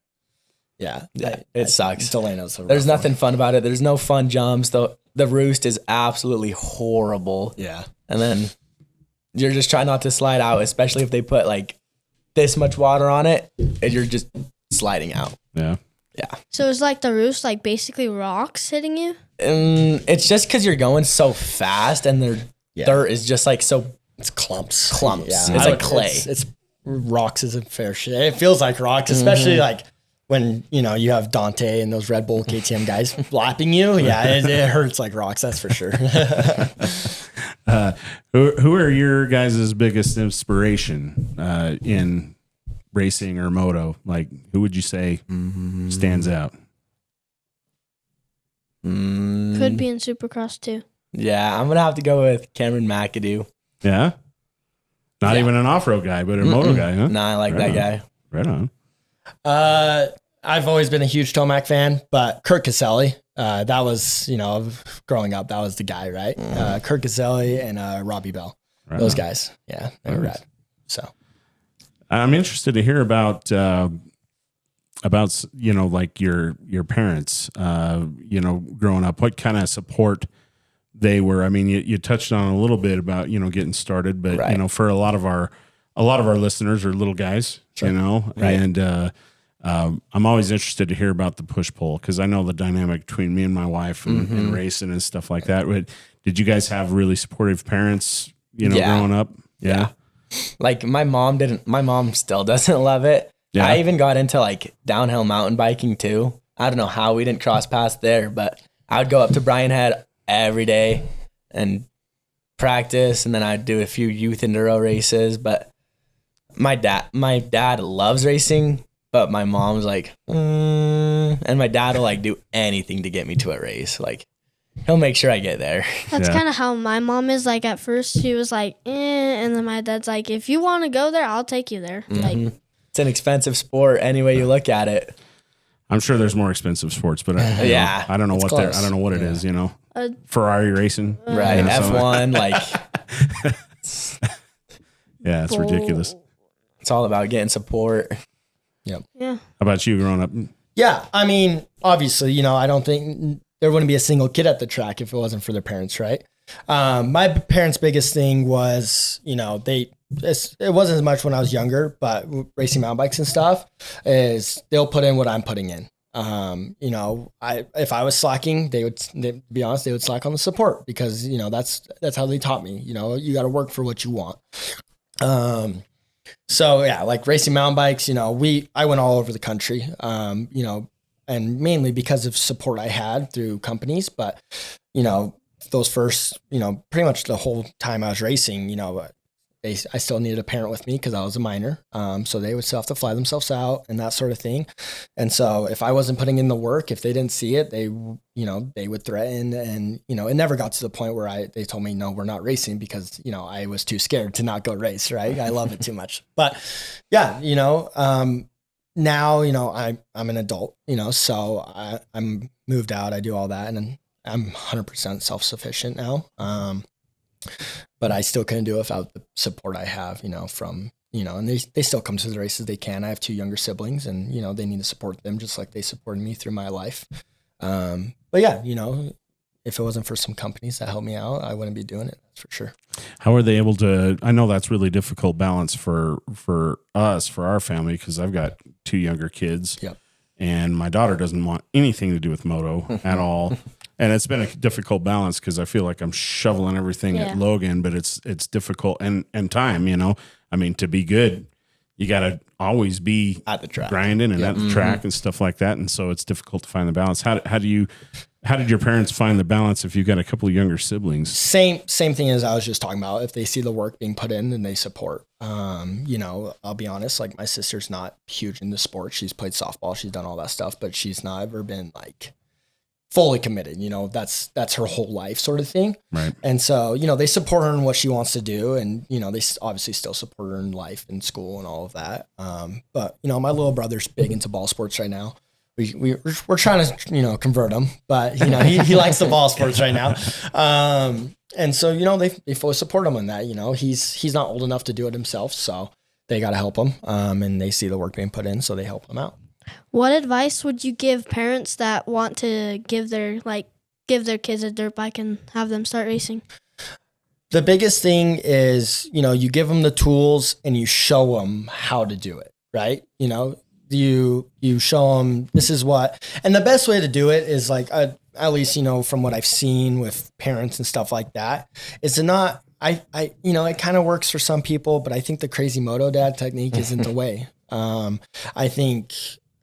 Yeah, it sucks. Delano's a There's rough nothing fun about it. There's no fun jumps. The roost is absolutely horrible. one. Yeah, And then you're just trying not to slide out, especially if they put like this much water on it and you're just sliding out. Yeah. Yeah. So it's like the roof's like basically rocks hitting you. And it's just because you're going so fast and the dirt is just like so. it's clumps. Clumps. Yeah, It's like clay. It's rocks isn't fair shit. It feels like rocks, especially like when you have Dante and those Red Bull KTM guys lapping you. Yeah, it hurts like rocks. That's for sure. Who are your guys' biggest inspiration in racing or moto? Like, who would you say stands out? Could be in Supercross too. Yeah, I'm going to have to go with Cameron McAdoo. Yeah. Not even an off-road guy, but a moto guy, huh? Nah, I like Right that on. guy. Right on. I've always been a huge Tomac fan, but Kurt Caselli, that was, growing up, that was the guy, right? Kurt Caselli and Robbie Bell. Right Those on. guys. Yeah, they were rad. So I'm interested to hear about like your parents, growing up. What kind of support they were? I mean, you touched on a little bit about getting started, but Right. For a lot of our listeners are little guys, Right. and I'm always interested to hear about the push pull because I know the dynamic between me and my wife and racing and stuff like that. But did you guys have really supportive parents? Yeah. Growing up, yeah. Like my mom still doesn't love it. Yeah. I even got into like downhill mountain biking too. I don't know how we didn't cross paths there, but I would go up to Bryan Head every day and practice, and then I'd do a few youth enduro races. But my dad loves racing, but my mom's like, and my dad will like do anything to get me to a race. Like he'll make sure I get there. That's Yeah. kind of how my mom is. Like at first she was like, and then my dad's like, if you want to go there, I'll take you there. Like It's an expensive sport any way you look at it. I'm sure there's more expensive sports, but Yeah. I don't know It's what close. I don't know what it is. Uh, Ferrari racing, Right. Yeah, so- F1, like yeah, it's ridiculous. it's all about getting support. yeah. How about you growing up? yeah, I mean, obviously, I don't think there wouldn't be a single kid at the track if it wasn't for their parents, right? My parents' biggest thing was, it wasn't as much when I was younger, but racing mountain bikes and stuff is they'll put in what I'm putting in. If I was slacking, they'd be honest, they would slack on the support because, that's how they taught me, you got to work for what you want. So yeah, like racing mountain bikes, I went all over the country, and mainly because of support I had through companies, but, those first, pretty much the whole time I was racing, I still needed a parent with me because I was a minor. So they would still have to fly themselves out and that sort of thing. And so if I wasn't putting in the work, if they didn't see it, they would threaten, and, it never got to the point where they told me, no, we're not racing because, I was too scared to not go race. Right. I love it too much, but yeah, now, I'm an adult, so I'm moved out, I do all that, and I'm 100% self-sufficient now. But I still couldn't do it without the support I have, from, and they still come to the races they can. I have 2 younger siblings, and, they need to support them just like they supported me through my life. But yeah, if it wasn't for some companies that helped me out, I wouldn't be doing it. That's for sure. How are they able to? I know that's really difficult balance for us, for our family, because I've got 2 younger kids. Yep. And my daughter doesn't want anything to do with moto at all. And it's been a difficult balance because I feel like I'm shoveling everything at Logan, but it's difficult and time, I mean, to be good, you got to always be At the track. grinding and at the track and stuff like that. And so it's difficult to find the balance. How did your parents find the balance if you've got a couple of younger siblings? Same thing as I was just talking about. If they see the work being put in, then they support. You know, I'll be honest, like my sister's not huge into sports. She's played softball, she's done all that stuff, but she's not ever been like fully committed. You know, that's her whole life sort of thing. Right. And so, you know, they support her in what she wants to do. And, you know, they obviously still support her in life and school and all of that. But, you know, my little brother's big into ball sports right now. We're trying to, you know, convert him, but, you know, he likes the ball sports right now. And so, you know, they fully support him on that. You know, he's not old enough to do it himself, so they got to help him. And they see the work being put in, so they help him out. What advice would you give parents that want to give their kids a dirt bike and have them start racing? The biggest thing is, you know, you give them the tools and you show them how to do it, right? You know, you show them this is what, and the best way to do it is like, at least, you know, from what I've seen with parents and stuff like that, is to not, you know, it kind of works for some people, but I think the crazy moto dad technique isn't the way. I think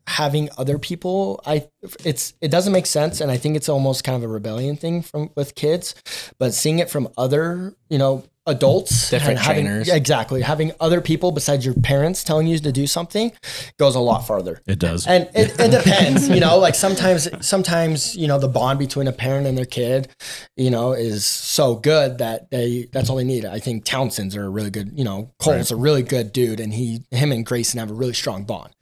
having other people, it doesn't make sense. And I think it's almost kind of a rebellion thing with kids, but seeing it from other, you know, adults, Different having, trainers. exactly. Having other people besides your parents telling you to do something goes a lot farther. It does. And it depends, you know, like sometimes, you know, the bond between a parent and their kid, you know, is so good that that's all they need. I think Townsend's are a really good, you know, Cole's a really good dude, and him and Grayson have a really strong bond.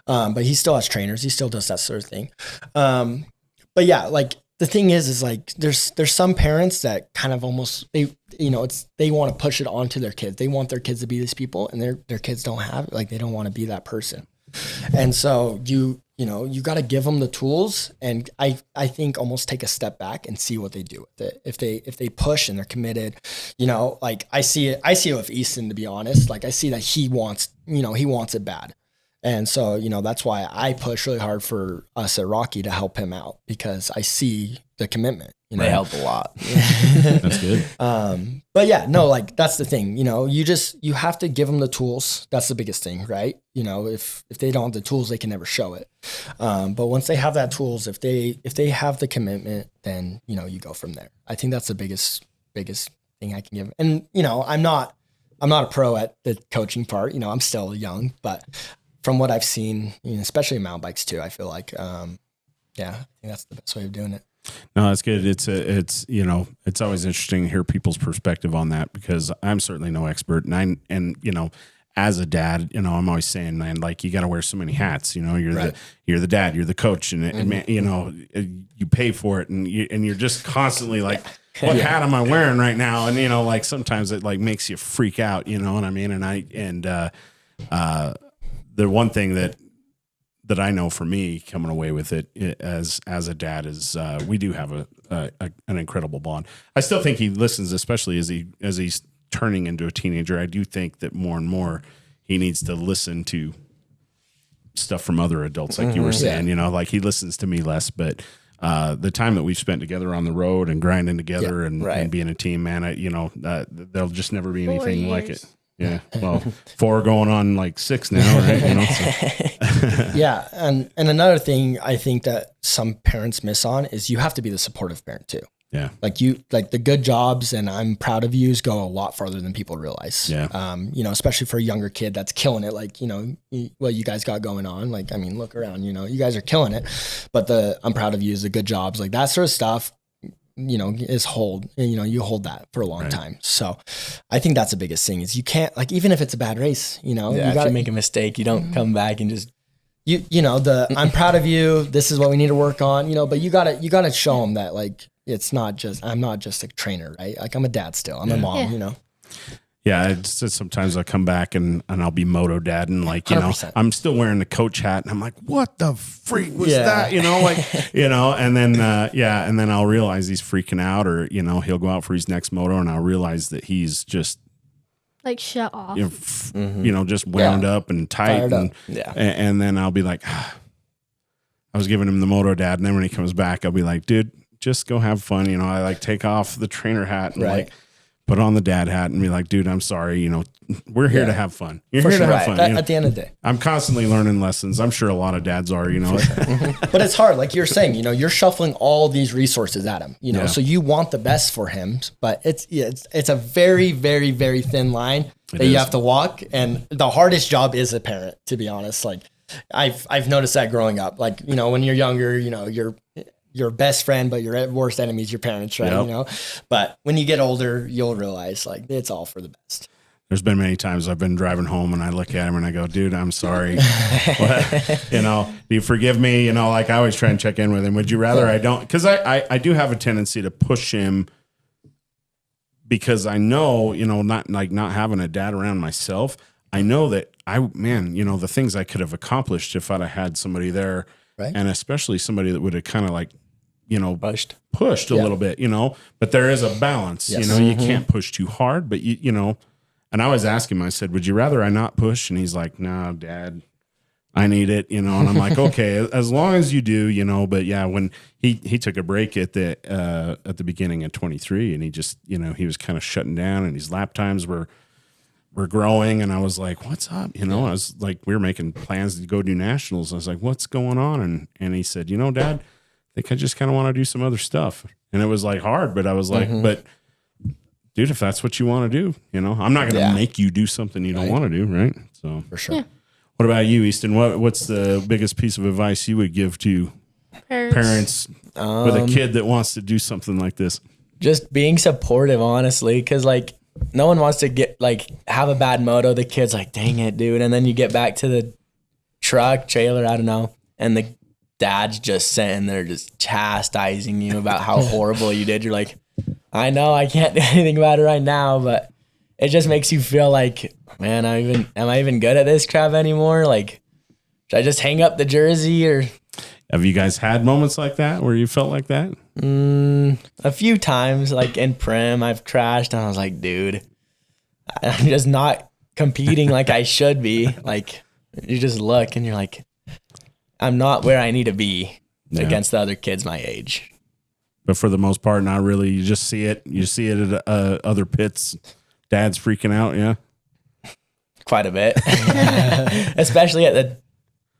But he still has trainers. He still does that sort of thing. But yeah, like the thing is like there's some parents that kind of almost they want to push it onto their kids. They want their kids to be these people, and their kids don't have it. Like they don't want to be that person. And so you got to give them the tools, and I think almost take a step back and see what they do with it. If they push and they're committed, you know, like I see it with Easton, to be honest. Like I see that he wants it bad. And so, you know, that's why I push really hard for us at Rocky to help him out, because I see the commitment. You know? They help a lot. That's good. But yeah, no, like that's the thing, you know, you have to give them the tools. That's the biggest thing, right? You know, if they don't have the tools, they can never show it. But once they have that tools, if they have the commitment, then, you know, you go from there. I think that's the biggest thing I can give. And, you know, I'm not a pro at the coaching part, you know, I'm still young, but from what I've seen, you know, especially in mountain bikes too, I feel like, I think that's the best way of doing it. No, that's good. It's you know, it's always interesting to hear people's perspective on that, because I'm certainly no expert, and you know, as a dad, you know, I'm always saying, man, like you got to wear so many hats. You know, you're the dad, you're the coach, and man, you know, you pay for it, and you're just constantly like, what hat am I wearing right now? And you know, like sometimes it like makes you freak out. You know what I mean? And the one thing that I know for me coming away with it as a dad is we do have an incredible bond. I still think he listens, especially as he's turning into a teenager. I do think that more and more he needs to listen to stuff from other adults, like you were saying. You know, like he listens to me less, but the time that we've spent together on the road and grinding together and being a team, man, there'll just never be anything like it. Yeah, well, 4 going on like 6 now, right? You know, so. Yeah, and another thing I think that some parents miss on is you have to be the supportive parent too. Yeah, like the good jobs and I'm proud of yous go a lot farther than people realize. Yeah, you know, especially for a younger kid that's killing it. Like, you know, what you guys got going on. Like, I mean, look around. You know, you guys are killing it. But I'm proud of yous, the good jobs, like that sort of stuff, you know, you hold that for a long time. So I think that's the biggest thing is you can't, like, even if it's a bad race, you know, if you make a mistake, you don't come back and just, you know, I'm proud of you. This is what we need to work on, you know, but you gotta show them that, like, I'm not just a trainer, right? Like I'm a dad still, I'm a mom, you know? Yeah, it's just sometimes I'll come back and I'll be moto dad, and like, you 100%. know, I'm still wearing the coach hat, and I'm like, what the freak was that? You know, like, you know, and then, and then I'll realize he's freaking out, or, you know, he'll go out for his next moto, and I'll realize that he's just like shut off, you know, just wound up and tight. And then I'll be like, I was giving him the moto dad. And then when he comes back, I'll be like, dude, just go have fun. You know, I like take off the trainer hat and like put on the dad hat and be like, dude, I'm sorry. You know, we're here to have fun. You're For here sure. to have fun. You know? At the end of the day. I'm constantly learning lessons. I'm sure a lot of dads are, you know. But it's hard. Like you're saying, you know, you're shuffling all these resources at him, you know, so you want the best for him, but it's a very, very, very thin line that you have to walk. And the hardest job is a parent, to be honest. Like I've noticed that growing up, like, you know, when you're younger, you know, your best friend, but your worst enemy is your parents, right? You know, but when you get older, you'll realize like it's all for the best. There's been many times I've been driving home and I look at him and I go, dude, I'm sorry. You know, do you forgive me? You know, like I always try and check in with him. Would you rather I don't? Because I do have a tendency to push him because I know, you know, not having a dad around myself, I know that you know, the things I could have accomplished if I'd have had somebody there. Right. And especially somebody that would have kind of like, you know, pushed a little bit, you know, but there is a balance, you know, you can't push too hard, but you know, and I always ask him, I said, would you rather I not push? And he's like, no, Dad, I need it, you know? And I'm like, okay, as long as you do, you know, but yeah, when he took a break at the beginning of 23 and he just, you know, he was kind of shutting down and his lap times were growing. And I was like, what's up? You know, I was like, we were making plans to go do nationals. I was like, what's going on? And he said, you know, Dad, I think I just kind of want to do some other stuff. And it was like hard, but I was like, but dude, if that's what you want to do, you know, I'm not going to make you do something you don't want to do. Right. So for sure. Yeah. What about you, Easton? What's the biggest piece of advice you would give to parents with a kid that wants to do something like this? Just being supportive, honestly. Cause like no one wants to have a bad moto. The kid's like, dang it, dude. And then you get back to the truck, trailer, I don't know. And the dad's just sitting there just chastising you about how horrible you did. You're like, I know I can't do anything about it right now, but it just makes you feel like, man, am I even good at this crap anymore? Like, should I just hang up the jersey or? Have you guys had moments like that where you felt like that? A few times, like in Prim, I've crashed and I was like, dude, I'm just not competing like I should be. Like, you just look and you're like, I'm not where I need to be against the other kids my age. But for the most part, not really. You just see it. You see it at other pits. Dad's freaking out, yeah? Quite a bit. Especially at the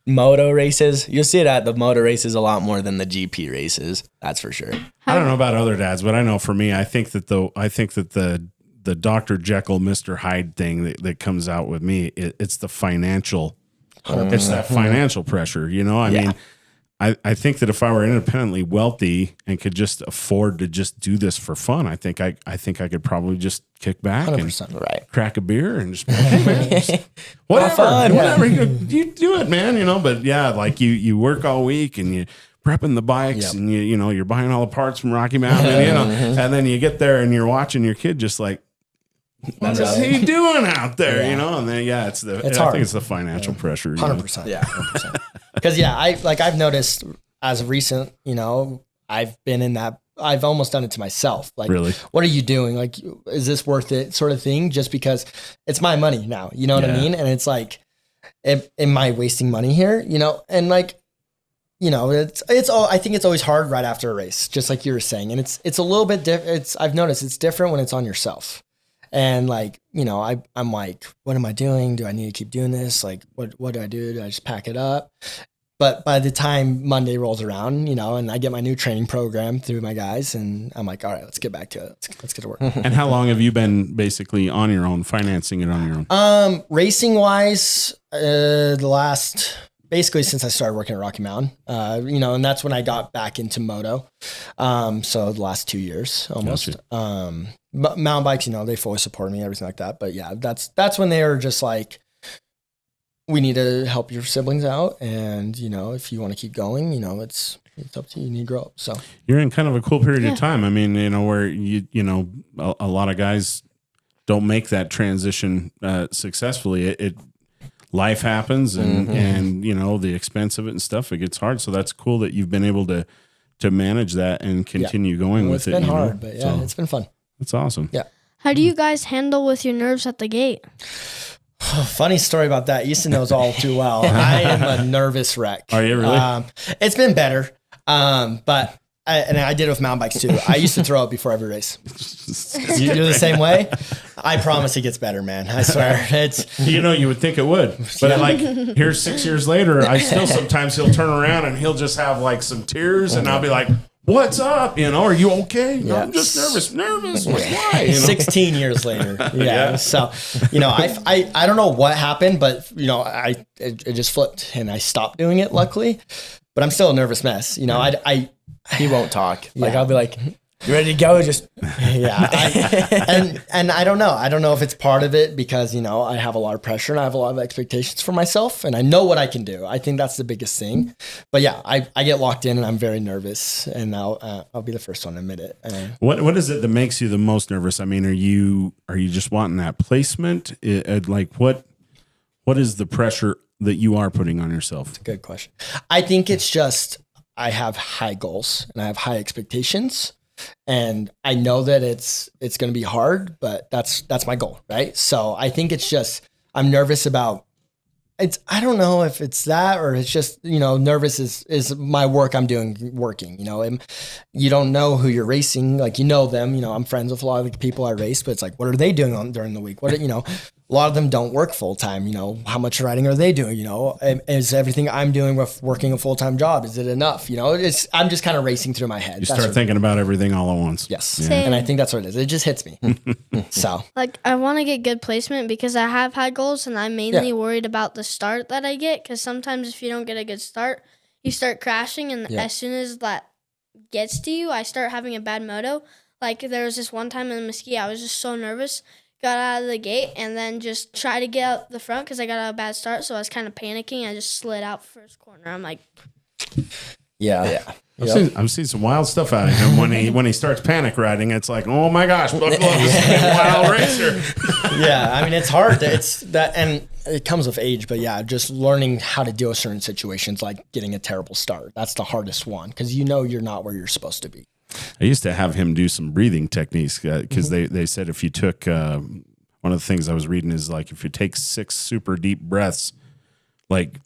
moto races. You'll see it at the moto races a lot more than the GP races. That's for sure. I don't know about other dads, but I know for me, I think that the Dr. Jekyll, Mr. Hyde thing that comes out with me, it's the financial. It's that financial pressure, you know? I mean, I think that if I were independently wealthy and could just afford to just do this for fun, I think I could probably just kick back and crack a beer and just, hey man, just whatever, you do it, man, you know. But yeah, like you work all week and you prepping the bikes and you know you're buying all the parts from Rocky Mountain, you know, and then you get there and you're watching your kid just like, what is he doing out there, you know? And then I think it's the financial pressure. 100%. Yeah, 100%. Because I've noticed as of recent, you know, I've been in that. I've almost done it to myself. Like, really? What are you doing? Like, is this worth it? Sort of thing. Just because it's my money now. You know what I mean? And it's like, am I wasting money here? You know, and like, you know, it's all. I think it's always hard right after a race, just like you were saying. And it's a little bit different. I've noticed it's different when it's on yourself. And like, you know, I'm like, what am I doing? Do I need to keep doing this? Like, what do I do? Do I just pack it up? But by the time Monday rolls around, you know, and I get my new training program through my guys, and I'm like, all right, let's get back to it. Let's get to work. And how long have you been basically on your own, financing it on your own? Racing wise, basically since I started working at Rocky Mountain, you know, and that's when I got back into moto. So the last 2 years almost. Gotcha. But mountain bikes, you know, they fully support me, everything like that. But yeah, that's when they were just like, we need to help your siblings out. And, you know, if you want to keep going, you know, it's up to you. You need to grow up. So you're in kind of a cool period of time. I mean, you know, where you know, a lot of guys don't make that transition successfully. Life happens and, you know, the expense of it and stuff, it gets hard. So that's cool that you've been able to manage that and continue going with it. It's been hard, but it's been fun. That's awesome. Yeah. How do you guys handle with your nerves at the gate? Funny story about that. Easton knows all too well. I am a nervous wreck. Are you really? It's been better. But and I did it with mountain bikes too. I used to throw up before every race. You're the same way? I promise it gets better, man. I swear. You would think it would. But like here 6 years later, I still sometimes he'll turn around and he'll just have like some tears and I'll be like, what's up? Are you okay? No, I'm just nervous. Why? 16 years later. Yeah. So, I don't know what happened, but it just flipped and I stopped doing it luckily, but I'm still a nervous mess. He won't talk. Like I'll be like, you ready to go? Just and I don't know. I don't know if it's part of it because I have a lot of pressure and I have a lot of expectations for myself, and I know what I can do. I think that's the biggest thing. But yeah, I get locked in and I'm very nervous, and I'll be the first one to admit it. What is it that makes you the most nervous? I mean, are you just wanting that placement? Like what is the pressure that you are putting on yourself? That's a good question. I think it's just I have high goals and I have high expectations. And I know that it's going to be hard, but that's my goal, right? So I think it's just I'm nervous about it's. I don't know if it's that or it's just nervous is my work I'm doing working. You don't know who you're racing, like them. I'm friends with a lot of the people I race, but it's like what are they doing during the week? A lot of them don't work full time. How much riding are they doing? Is everything I'm doing with working a full time job? Is it enough? I'm just kind of racing through my head. You start thinking about everything all at once. Yes, and I think that's what it is. It just hits me. So like I want to get good placement because I have high goals, and I'm mainly worried about the start that I get. Because sometimes if you don't get a good start, you start crashing, and as soon as that gets to you, I start having a bad moto. Like there was this one time in Mesquite, I was just so nervous. Got out of the gate and then just tried to get out the front because I got a bad start. So I was kind of panicking. I just slid out first corner. I'm like, yeah. I've seen some wild stuff out of him when he starts panic riding. It's like, oh my gosh, buckle up, this is a wild racer. Yeah, I mean it's hard. It's that, and it comes with age. But yeah, just learning how to deal with certain situations, like getting a terrible start. That's the hardest one because you're not where you're supposed to be. I used to have him do some breathing techniques because they said if you took one of the things I was reading is like if you take 6 super deep breaths, like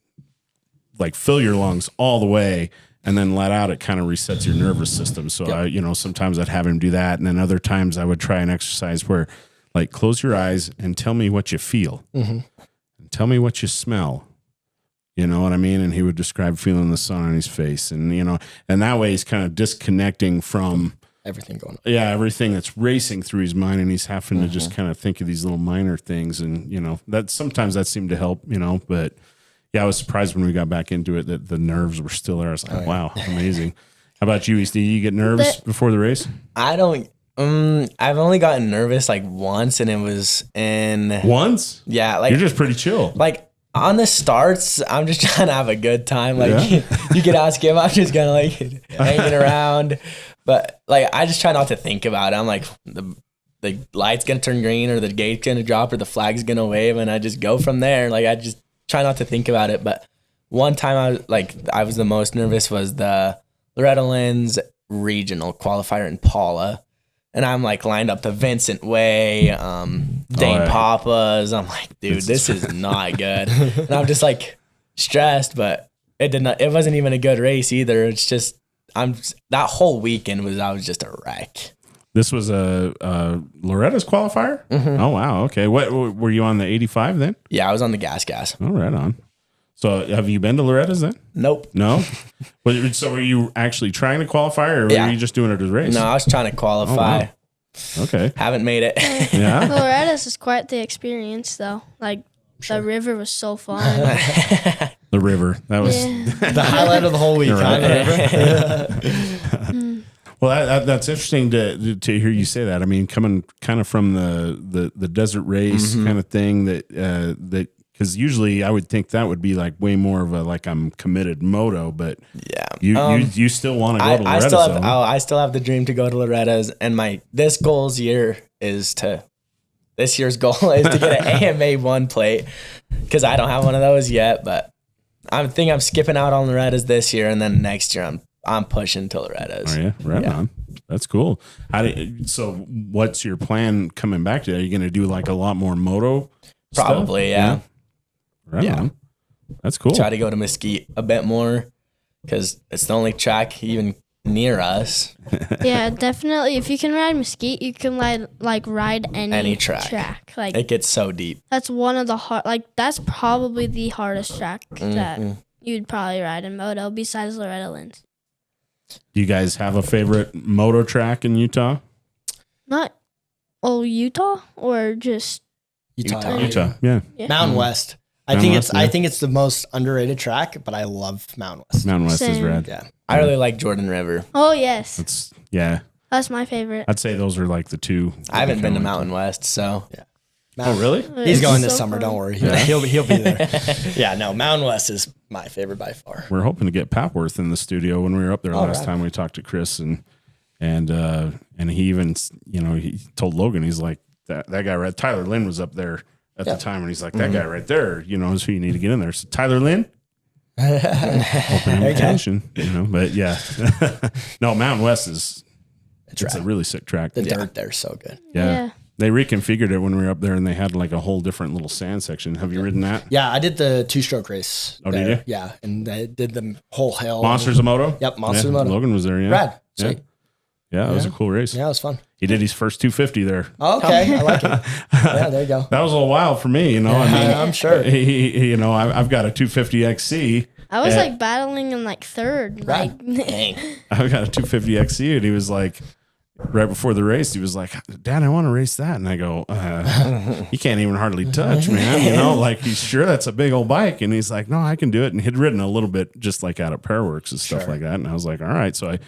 fill your lungs all the way and then let out, it kind of resets your nervous system. So sometimes I'd have him do that, and then other times I would try an exercise where like close your eyes and tell me what you feel, and tell me what you smell. You know what I mean? And he would describe feeling the sun on his face. And, and that way he's kind of disconnecting from everything going on. Yeah, everything that's racing through his mind. And he's having to just kind of think of these little minor things. And, that sometimes that seemed to help, but yeah, I was surprised when we got back into it that the nerves were still there. I was like, wow, amazing. How about you, Easton? You get nervous before the race? I don't. I've only gotten nervous like once, and it was in. Once? Yeah. Like, you're just pretty chill. Like, on the starts, I'm just trying to have a good time. Like you could ask him, I'm just kind of like hanging around. But like, I just try not to think about it. I'm like, the light's going to turn green or the gate's going to drop or the flag's going to wave. And I just go from there. Like, I just try not to think about it. But one time I was the most nervous was the Loretta Lynn's regional qualifier in Paula. And I'm like lined up to Vincent Way, Dane Papa's. I'm like, dude, this is not good. And I'm just like stressed, but it wasn't even a good race either. It's just, that whole weekend I was just a wreck. This was a Loretta's qualifier? Oh, wow. Okay. What were you on the 85 then? Yeah, I was on the gas. Oh, right on. So have you been to Loretta's then? Loretta's? No? So were you actually trying to qualify or were you just doing it as a race? No, I was trying to qualify. Oh, wow. Okay. Haven't made it. Yeah. Loretta's is quite the experience though. Like the river was so fun. The river. That was the highlight of the whole week. Well, that's interesting to hear you say that. I mean, coming kind of from the desert race kind of thing that because usually I would think that would be like way more of a like I'm committed moto, but you still want to go to Loretta's. I still have the dream to go to Loretta's, and this goal is this year's goal is to get an AMA 1 plate because I don't have one of those yet, but I think I'm skipping out on Loretta's this year, and then next year I'm pushing to Loretta's. Oh yeah, right on. That's cool. So what's your plan coming back to? Are you going to do like a lot more moto? Probably, stuff? Right on. That's cool. Try to go to Mesquite a bit more because it's the only track even near us. Yeah, definitely. If you can ride Mesquite, you can ride any track. Like It gets so deep. that's one of the that's probably the hardest track that you'd probably ride in Moto besides Loretta Lynn's. Do you guys have a favorite moto track in Utah? Not Utah or just Utah. Yeah. Mountain West. I think it's the most underrated track, but I love Mountain West. Mountain West is Same. rad. Yeah. I really like Jordan River. Oh yes, That's my favorite. I'd say those are like the two. I haven't been to Mountain West, so Oh, really? He's It's going this so summer. fun. Don't worry. He'll be there. Yeah, no, Mountain West is my favorite by far. We're hoping to get Papworth in the studio. When we were up there last right. time, we talked to Chris and he even, he told Logan, he's like, that guy right, Tyler Lynn was up there at the time, and he's like, that guy right there, is who you need to get in there. So Tyler Lynn, open invitation, but yeah. No, Mountain West it's a really sick track. The dirt there's so good. Yeah. They reconfigured it when we were up there, and they had like a whole different little sand section. Have you ridden that? Yeah, I did the 2-stroke race. Oh, there. did you? Yeah, and I did the whole hill. Monsters of Moto? Yep, Monsters of Moto. Logan was there, yeah. Rad. Yeah. Sweet. Yeah, it was a cool race. Yeah, it was fun. He did his first 250 there. Oh, okay, I like it. Yeah, there you go. That was a little wild for me, I'm sure. I've got a 250 XC. I was battling in third. Right. I've got a 250 XC, and he was like, right before the race, he was like, Dad, I want to race that. And I go, you can't even hardly touch, man. He's sure that's a big old bike. And he's like, no, I can do it. And he'd ridden a little bit just out at Pearworks and stuff like that. And I was like, all right. So I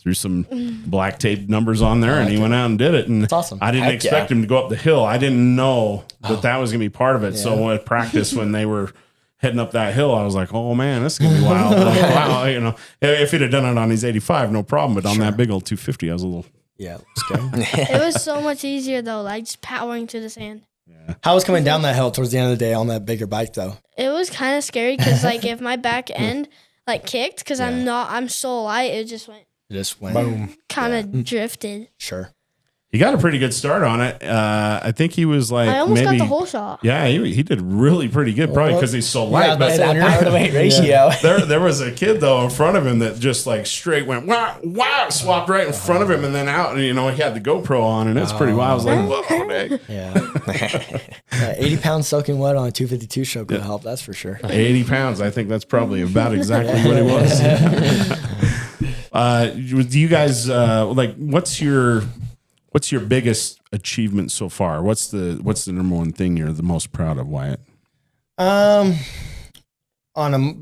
threw some black tape numbers on there, and he went out and did it. And that's awesome. I didn't expect him to go up the hill. I didn't know that was going to be part of it. Yeah. So at practice, when they were heading up that hill, I was like, oh man, this is going to be wild. Wow. If he'd have done it on his 85, no problem. But on that big old 250, I was a little... Yeah, it was good. It was so much easier though, just powering through the sand. Yeah. How was coming down that hill towards the end of the day on that bigger bike though? It was kind of scary because if my back end kicked, because I'm so light, it just went Boom. kind of drifted. Sure. He got a pretty good start on it. I think he was I almost got the whole shot. Yeah, he did really pretty good, probably because he's so light. Yeah, but that power to weight ratio. there was a kid though in front of him that just straight went wow, swapped right in front of him and then out, and he had the GoPro on, and it's pretty wild. I was like, whoa, dang. Yeah. 80 pounds soaking wet on a 252 stroke would help, that's for sure. 80 pounds. I think that's probably about exactly what it was. Do you guys what's your biggest achievement so far? What's the number one thing you're the most proud of, Wyatt?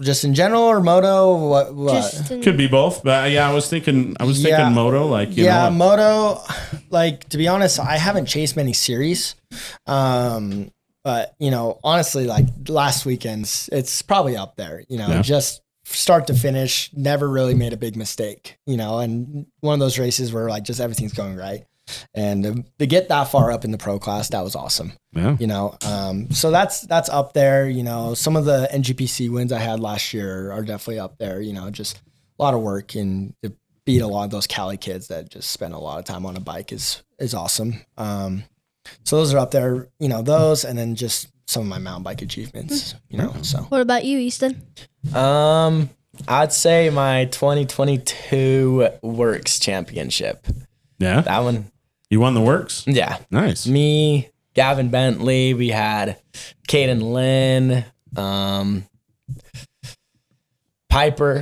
Just in general or moto? What? Could be both, but I was thinking moto. Moto. To be honest, I haven't chased many series. But honestly, last weekend's, it's probably up there. Just start to finish, never really made a big mistake. And one of those races where just everything's going right. And to get that far up in the pro class, that was awesome. Yeah. So that's up there. Some of the NGPC wins I had last year are definitely up there. Just a lot of work, and to beat a lot of those Cali kids that just spend a lot of time on a bike is awesome. So those are up there. Those, and then just some of my mountain bike achievements. So What about you, Easton? I'd say my 2022 Works Championship. Yeah, That one. you won the Works. Yeah. Nice. Me, Gavin Bentley, we had Caden Lynn, Piper.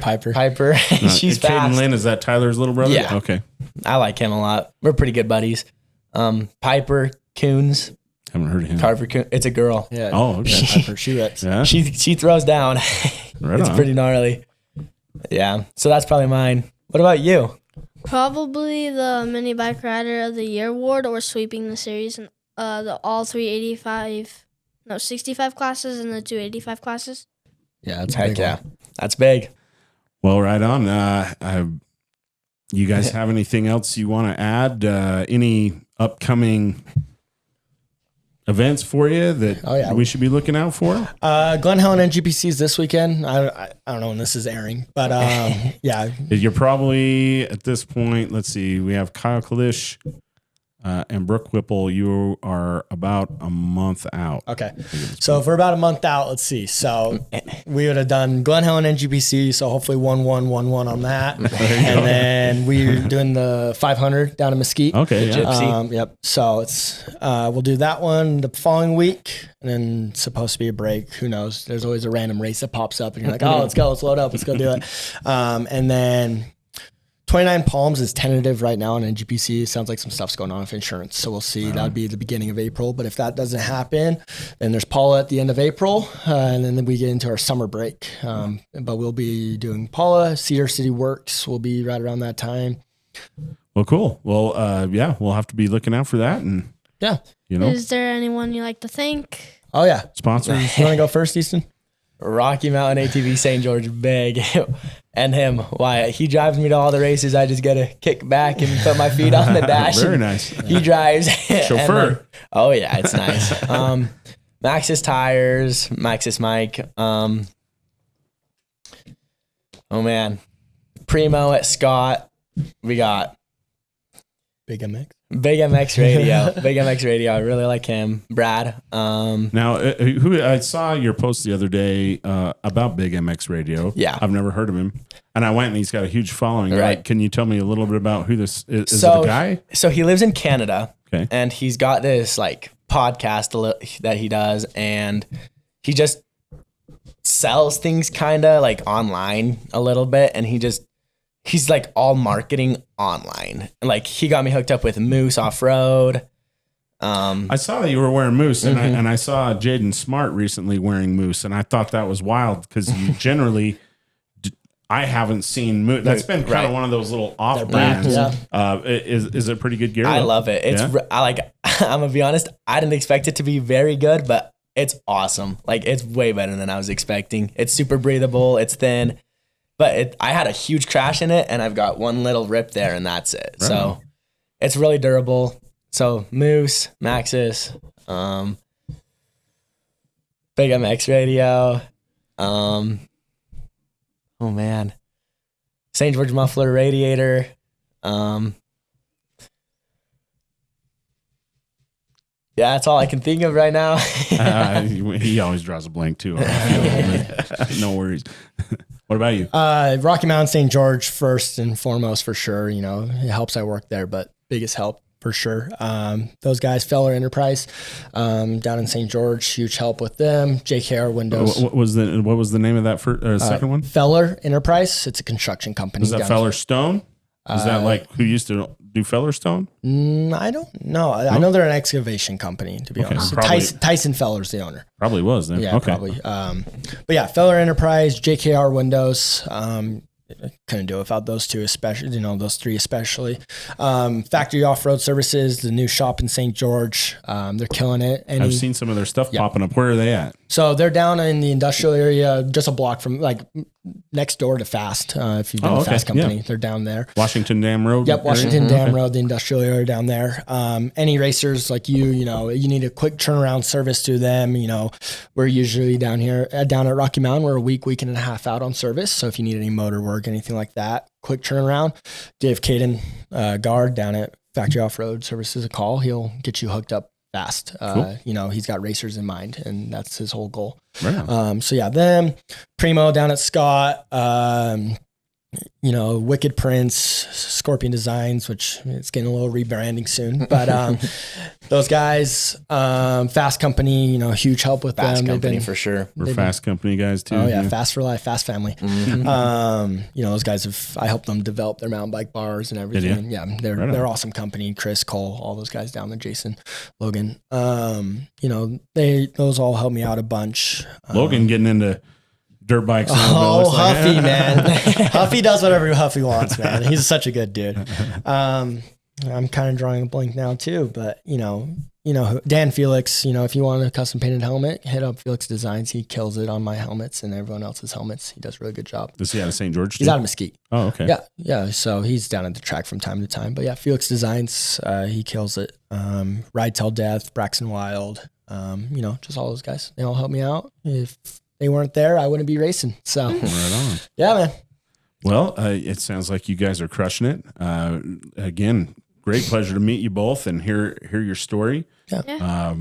She's Caden fast. Lynn, is that Tyler's little brother? Yeah. Okay. I like him a lot. We're pretty good buddies. Piper Coons, Haven't heard of him. Carver Coons. It's a girl. yeah. Oh, okay. She rips. Yeah. She throws down. Right It's on. pretty gnarly. Yeah. So that's probably mine. What about you? Probably the Mini Bike Rider of the Year award, or sweeping the series in all 65 classes and the 285 classes. Yeah, it's Heck yeah. That's big. Well, right on. You guys have anything else you want to add? Any upcoming events for you that we should be looking out for? Glen Helen NGPC's this weekend. I don't know when this is airing, but yeah. You're probably at this point. Let's see. We have Kyle Kalish And Brooke Whipple, you are about a month out. Okay. So if we're about a month out, let's see. So we would have done Glen Helen NGPC. So hopefully 1-1-1-1 on that. And then we're doing the 500 down in Mesquite. Okay. Yeah. Gypsy. Yep. So it's, we'll do that one the following week, and then supposed to be a break. Who knows? There's always a random race that pops up and you're like, oh, let's go, let's load up, let's go do it. And then 29 Palms is tentative right now on NGPC. It sounds like some stuff's going on with insurance. So we'll see. That'll be the beginning of April. But if that doesn't happen, then there's Paula at the end of April. And then we get into our summer break. But we'll be doing Paula. Cedar City Works will be right around that time. Well, cool. Well, yeah, we'll have to be looking out for that. And, Yeah. you know, Is there anyone you like to thank? Oh, yeah. sponsors. You want to go first, Easton? Rocky Mountain ATV St. George big. And him, Wyatt. He drives me to all the races. I just got to kick back and put my feet on the dash. Very nice. He drives. Chauffeur. Oh, yeah, it's nice. Maxxis Tires, Maxxis Mike. Oh, man. Primo at Scott. We got Big MX. Big MX Radio. Big MX Radio. I really like him. Brad. Now, who I saw your post the other day about Big MX Radio. Yeah. I've never heard of him. And I went and he's got a huge following. Right. Like, can you tell me a little bit about who this is? Is it a guy? So he lives in Canada. Okay. And he's got this like podcast that he does, and he just sells things kind of like online a little bit, and he's like all marketing online. And like he got me hooked up with Moose Off-Road. I saw that you were wearing Moose, and I saw Jaden Smart recently wearing Moose, and I thought that was wild because you generally, I haven't seen Moose. That's been kind of one of those little off brands. Yeah. Is it pretty good gear? I though? love it. It's I'm gonna be honest, I didn't expect it to be very good, but it's awesome. Like it's way better than I was expecting. It's super breathable. It's thin, but I had a huge crash in it, and I've got one little rip there, and that's it. Right. So it's really durable. So Moose, Maxxis, Big MX Radio, oh man, St. George Muffler Radiator. Yeah, that's all I can think of right now. He always draws a blank too. No worries. What about you? Rocky Mountain St. George first and foremost for sure. You know, it helps I work there, but biggest help for sure. Those guys, Feller Enterprise, down in St. George, huge help with them. JKR Windows. What was the name of that second one? Feller Enterprise. It's a construction company. Was that Feller Stone? Is that like who used to do Feller Stone? I don't know. I know they're an excavation company, to be honest. probably- Tyson Feller's the owner. Probably was then. Yeah, Okay. probably. But yeah, Feller Enterprise, JKR Windows. Couldn't do it without those two, especially, you know, those three especially. Factory Off-Road Services, the new shop in St. George. They're killing it. I've seen some of their stuff popping up. Where are they at? So they're down in the industrial area, just a block from, like, next door to Fast. If you've been to Fast Company, Yeah. they're down there. Washington Dam Road? Yep, Washington area? Dam Road, the industrial area down there. Any racers like you know, you need a quick turnaround service to them. You know, we're usually down here, down at Rocky Mountain. We're a week and a half out on service. So if you need any motor work, anything like that, quick turnaround, give Caden Guard down at Factory Off-Road Services a call. He'll get you hooked up fast. Cool. You know, he's got racers in mind, and that's his whole goal. Right on. So yeah, them, Primo down at Scott, you know, Wicked Prince, Scorpion Designs, which it's getting a little rebranding soon, but those guys, Fast Company, you know, huge help with Fast them. Company for sure. We're Fast Company guys too. Oh yeah, Fast for Life, Fast Family. You know, those guys I helped them develop their mountain bike bars and everything. Yeah, they're awesome company. Chris, Cole, all those guys down there, Jason, Logan. You know, those all helped me out a bunch. Logan getting into dirt bikes. Oh, Huffy, man. Huffy does whatever Huffy wants, man. He's such a good dude. I'm kind of drawing a blank now too, but you know, Dan Felix, you know, if you want a custom painted helmet, hit up Felix Designs. He kills it on my helmets and everyone else's helmets. He does a really good job. Is he out of St. George? He's out of Mesquite. Oh, okay. Yeah. So he's down at the track from time to time, but yeah, Felix Designs, he kills it. Ride Till Death, Braxton Wild, you know, just all those guys. They all help me out. If they weren't there, I wouldn't be racing. So Right on. yeah, man. Well, it sounds like you guys are crushing it. Again, great pleasure to meet you both and hear your story. Yeah.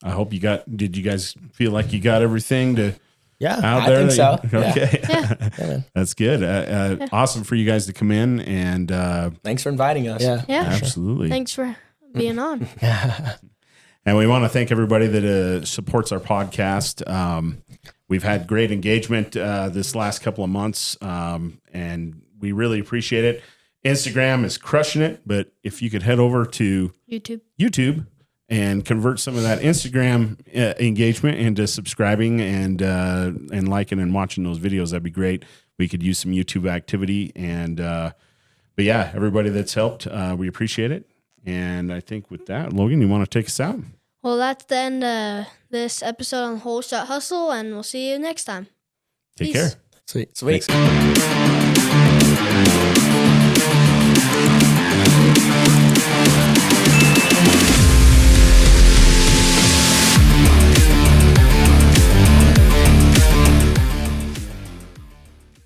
I hope did you guys feel like you got everything out I there? think so. Okay. Yeah. That's good. Awesome for you guys to come in and Thanks for inviting us. Yeah. Yeah. absolutely. Thanks for being on. And we want to thank everybody that supports our podcast. We've had great engagement this last couple of months, and we really appreciate it. Instagram is crushing it, but if you could head over to YouTube and convert some of that Instagram engagement into subscribing and liking and watching those videos, that'd be great. We could use some YouTube activity. And but yeah, everybody that's helped, we appreciate it. And I think with that, Logan, you want to take us out? Well, that's the end of this episode on Holeshot Hustle, and we'll see you next time. Take Peace. care. Sweet. Sweet. Thanks.